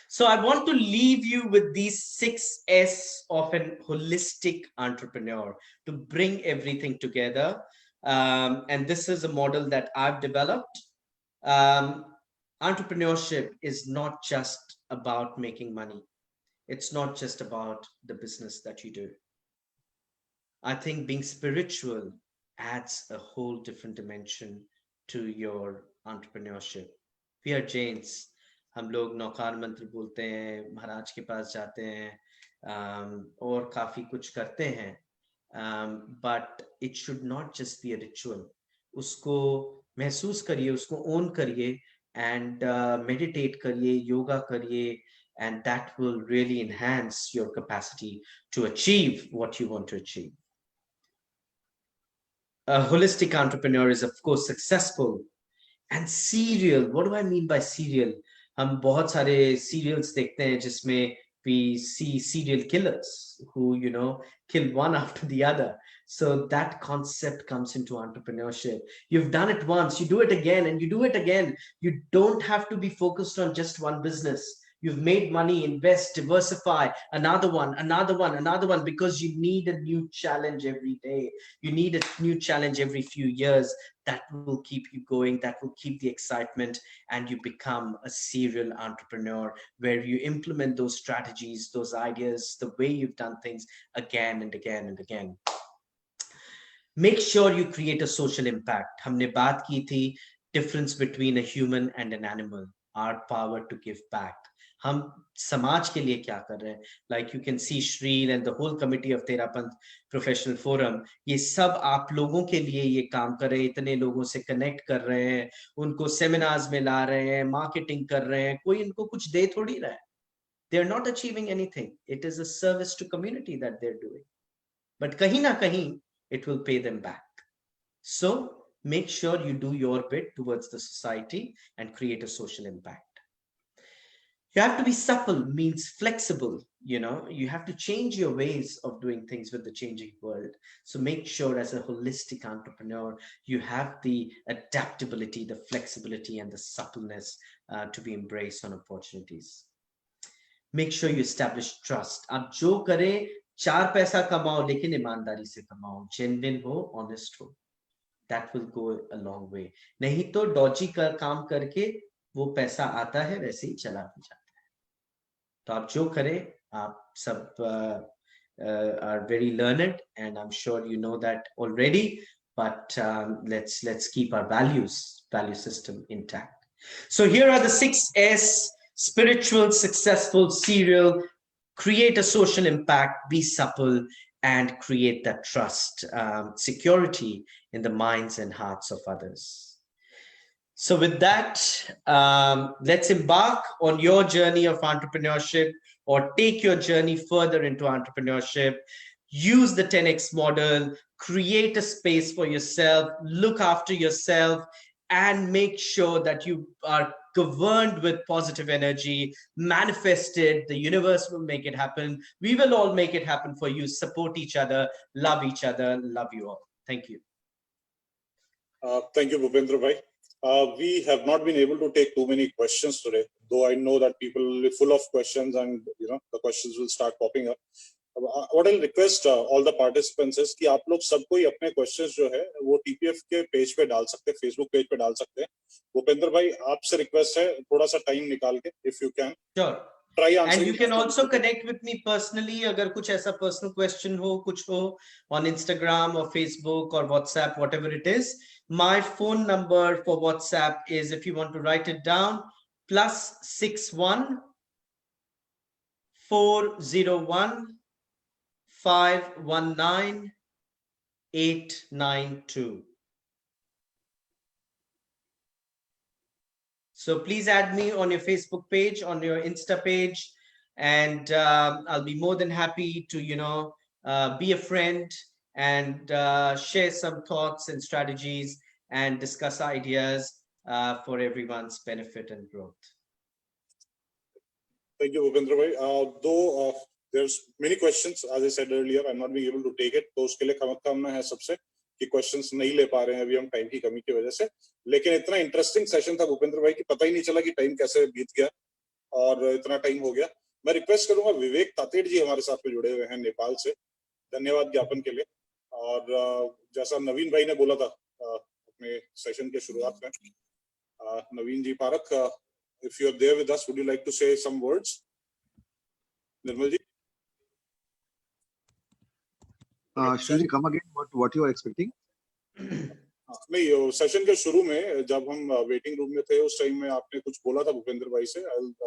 So I want to leave you with these 6 S of an holistic entrepreneur to bring everything together. And this is a model that I've developed. Entrepreneurship is not just about making money. It's not just about the business that you do. I think being spiritual adds a whole different dimension to your entrepreneurship. We are Jains. हम लोग नौकार मंत्र बोलते हैं, महाराज के पास जाते हैं, और काफी कुछ करते हैं. But it should not just be a ritual. उसको महसूस करिए, उसको own करिए, and meditate करिए, yoga करिए, and that will really enhance your capacity to achieve what you want to achieve. A holistic entrepreneur is, of course, successful and serial. What do I mean by serial? हम बहुत सारे serials देखते हैं जिसमें we see serial killers who, you know, kill one after the other. So that concept comes into entrepreneurship. You've done it once, you do it again, and you do it again. You don't have to be focused on just one business. You've made money, invest, diversify, another one, another one, another one, because you need a new challenge every day. You need a new challenge every few years. That will keep you going, that will keep the excitement, and you become a serial entrepreneur where you implement those strategies, those ideas, the way you've done things again and again and again. Make sure you create a social impact. हमने बात की थी difference between a human and an animal, our power to give back. हम समाज के लिए क्या कर रहे हैं? Like you can see Shreel and the whole committee of Terapanth Professional Forum, ये सब आप लोगों के लिए ये काम कर रहे हैं, इतने लोगों से कनेक्ट कर रहे हैं, उनको सेमिनार्स में ला रहे हैं, मार्केटिंग कर रहे हैं, कोई इनको कुछ दे थोड़ी रहा है. They are not achieving anything. It is a service to community that they're doing. But kahin na kahin, it will pay them back. So make sure you do your bit towards the society and create a social impact. You have to be supple, means flexible. You know, you have to change your ways of doing things with the changing world. So make sure as a holistic entrepreneur, you have the adaptability, the flexibility, and the suppleness to be embraced on opportunities. Make sure you establish trust. आप जो करे, 4 पैसा कमाओ, लेकिन ईमानदारी से कमाओ, genuine हो, honest हो. That will go a long way. नहीं तो dodgy काम करके वो पैसा आता है, वैसे ही चला भी जाता है. तो आप जो करें, आप सब are very learned, and I'm sure you know that already. But let's keep our value system intact. So here are the 6 S: spiritual, successful, serial, create a social impact, be supple, and create that trust, security in the minds and hearts of others. So with that, let's embark on your journey of entrepreneurship, or take your journey further into entrepreneurship. Use the 10X model, create a space for yourself, look after yourself, and make sure that you are governed with positive energy, manifest it. The universe will make it happen. We will all make it happen for you. Support each other, love each other, love you all. Thank you. Thank you, Bhupendra bhai. We have not been able to take too many questions today, though I know that people will be full of questions and the questions will start popping up. What I'll request all the participants is कि आप लोग सबको ही अपने questions जो है वो TPF के page पे डाल सकते हैं, Facebook पेज पे डाल सकते हैं. भूपेंद्र भाई आपसे रिक्वेस्ट है थोड़ा सा टाइम निकाल के if you can. Sure. Try And answering. you can also connect with me personally अगर कुछ ऐसा personal question हो, कुछ हो on Instagram or Facebook or WhatsApp, whatever it is. My phone number for WhatsApp is, if you want to write it down, +61 401 519 892. So please add me on your Facebook page, on your Insta page, and I'll be more than happy to, be a friend and share some thoughts and strategies and discuss ideas for everyone's benefit and growth. Thank you, Bhupendra bhai. Though there's many questions, as I said earlier, I'm not being able to take it. तो उसके लिए काम है सबसे कि questions नहीं ले पा रहे हैं अभी हम time की कमी की वजह से. लेकिन इतना interesting session था भूपेंद्र भाई कि पता ही नहीं चला कि time कैसे बीत गया और इतना time हो गया. मैं request करूंगा विवेक तातेड़ जी हमारे साथ में जुड़े हुए हैं नेपाल से. धन्यवाद ज्ञापन के लिए. और जैसा नवीन भाई ने बोला था अपने session के शुरुआत में, नवीन जी park, if you are there with us, would you like to say some words? Nirmal ji? Should we come again? What you are expecting? नहीं, सेशन के शुरू में जब हम वेटिंग रूम में थे उस टाइम में आपने कुछ बोला था भूपेंद्र भाई से.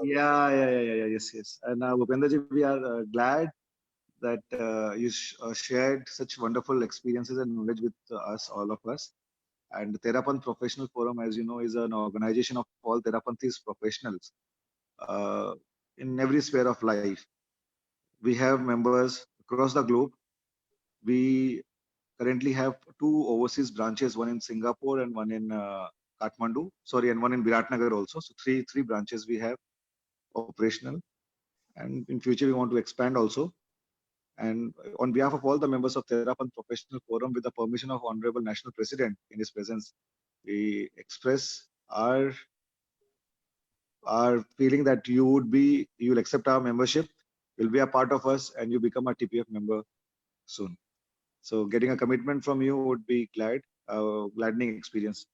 Yes. And Bhupendra ji, we are glad that you shared such wonderful experiences and knowledge with us, all of us. And Therapant Professional Forum, as you know, is an organization of all Therapanthis professionals in every sphere of life. We have members across the globe. We currently have 2 overseas branches, one in Singapore and one in Kathmandu. And one in Viratnagar also. So three branches we have operational. And in future, we want to expand also. And on behalf of all the members of Therapant Professional Forum, with the permission of Honorable National President in his presence, we express our feeling that you will accept our membership, you'll be a part of us, and you become a TPF member soon. So getting a commitment from you would be gladdening experience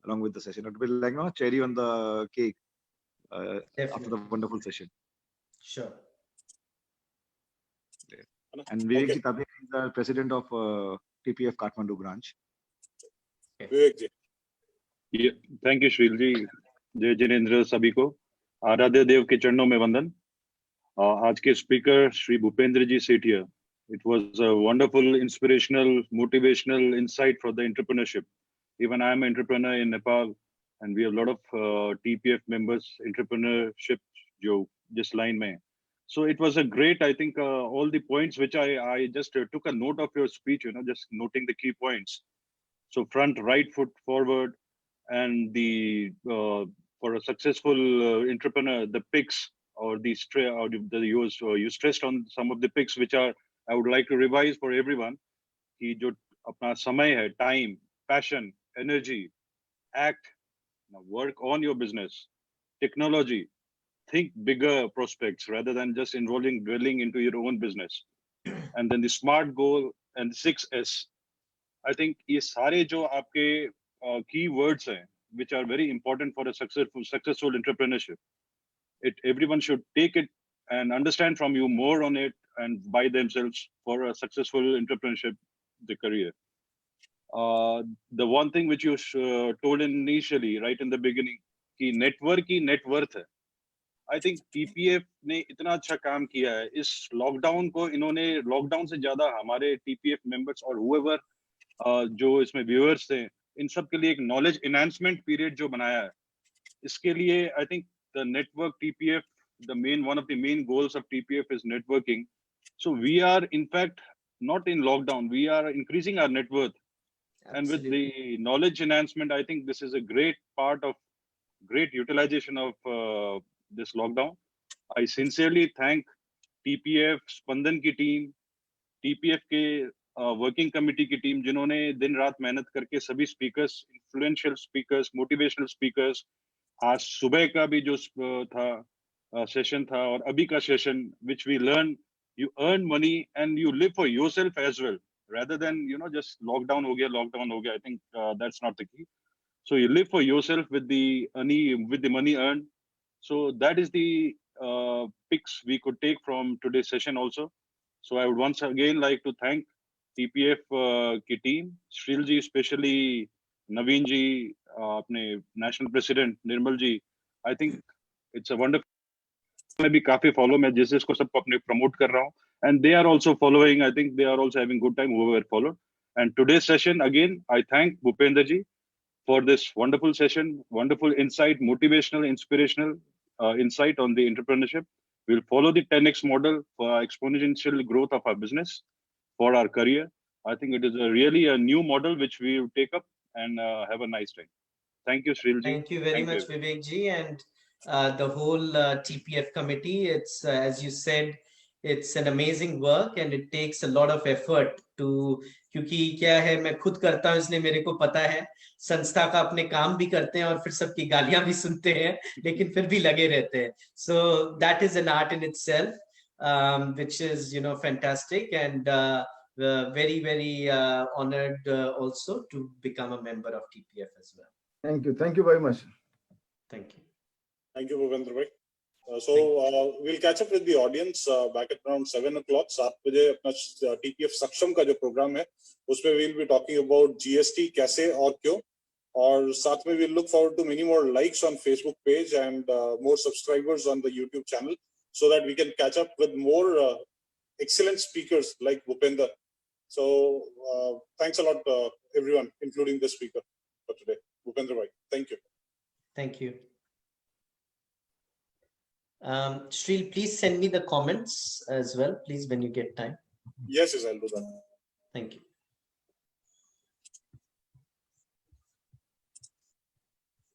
along with the session. It will be like cherry on the cake after the wonderful session. Sure. And Vivek ji Tate is the president of TPF Kathmandu branch. Vivek ji. Yeah, thank you, Shril ji. जय जिनेंद्र सभी को आराध्य देव के चरणों में वंदन. आज के speaker Shri Bhupendra ji Sethia. It was a wonderful, inspirational, motivational insight for the entrepreneurship. Even I am an entrepreneur in Nepal, and we have a lot of TPF members, entrepreneurship, jo this line mein. So it was a great, I think, all the points which I just took a note of your speech, just noting the key points. So front, right foot forward, and the for a successful entrepreneur, the picks or the you stressed on some of the picks which are I would like to revise for everyone. कि जो अपना समय है, time, passion, energy, act, work on your business, technology, think bigger prospects rather than just dwelling into your own business. And then the SMART goal and 6S. I think ये सारे जो आपके key words हैं, which are very important for a successful entrepreneurship. Everyone should take it and understand from you more on it and by themselves for a successful entrepreneurship, the career. The one thing which you told initially, right in the beginning, कि network की net worth है. I think TPF ने इतना अच्छा काम किया है. इस लॉकडाउन को इन्होंने लॉकडाउन से ज्यादा हमारे TPF members और whoever जो इसमें viewers थे, इन सब के लिए एक knowledge enhancement period जो बनाया है. इसके लिए I think the network TPF, one of the main goals of TPF is networking. So we are in fact not in lockdown. We are increasing our net worth. Absolutely. And with the knowledge enhancement, I think this is a great part of great utilization of this lockdown. I sincerely thank TPF, Spandan की team, TPF के working committee की team, जिन्होंने दिन रात मेहनत करके सभी speakers, influential speakers, motivational speakers, आज सुबह का भी जो था सेशन था और अभी का session which we learn you earn money and you live for yourself as well rather than just lockdown हो गया I think that's not the key. So you live for yourself with the money earned. So that is the picks we could take from today's session also. So I would once again like to thank TPF की team, Shril ji, especially Naveen ji, अपने national president Nirmal ji. I think it's a wonderful. मैं भी काफी follow मैं जिस जिसको सबको अपने promote कर रहा हूँ, and they are also following. I think they are also having good time whoever followed. And today's session again, I thank Bhupendra ji for this wonderful session, wonderful insight, motivational, inspirational insight on the entrepreneurship. We'll follow the 10x model for exponential growth of our business, for our career. I think it is really a new model which we will take up and have a nice time. Thank you, Srilji. Thank you very much, Vivek ji, and the whole TPF committee. It's as you said, it's an amazing work and it takes a lot of effort to, क्योंकि क्या है, मैं खुद करता हूँ इसलिए मेरे को पता है, संस्था का अपने काम भी करते हैं और फिर सबकी गालियां भी सुनते हैं, लेकिन फिर भी लगे रहते हैं. So that is an art in itself, which is fantastic, and very very honored also to become a member of TPF as well. Thank you. Thank you very much. Thank you. Thank you, Bhupendra bhai. We'll catch up with the audience back at around 7 o'clock. 7 बजे अपना TPF सक्षम का जो programme है उसमें we'll be talking about GST कैसे और क्यों, और साथ में we'll look forward to many more likes on Facebook page and more subscribers on the YouTube channel so that we can catch up with more excellent speakers like Bhupendra. So thanks a lot everyone, including the speaker for today, Bhupendra bhai. Thank you. Thank you. Shril, please send me the comments as well, please, when you get time. Yes, I'll do that. Thank you.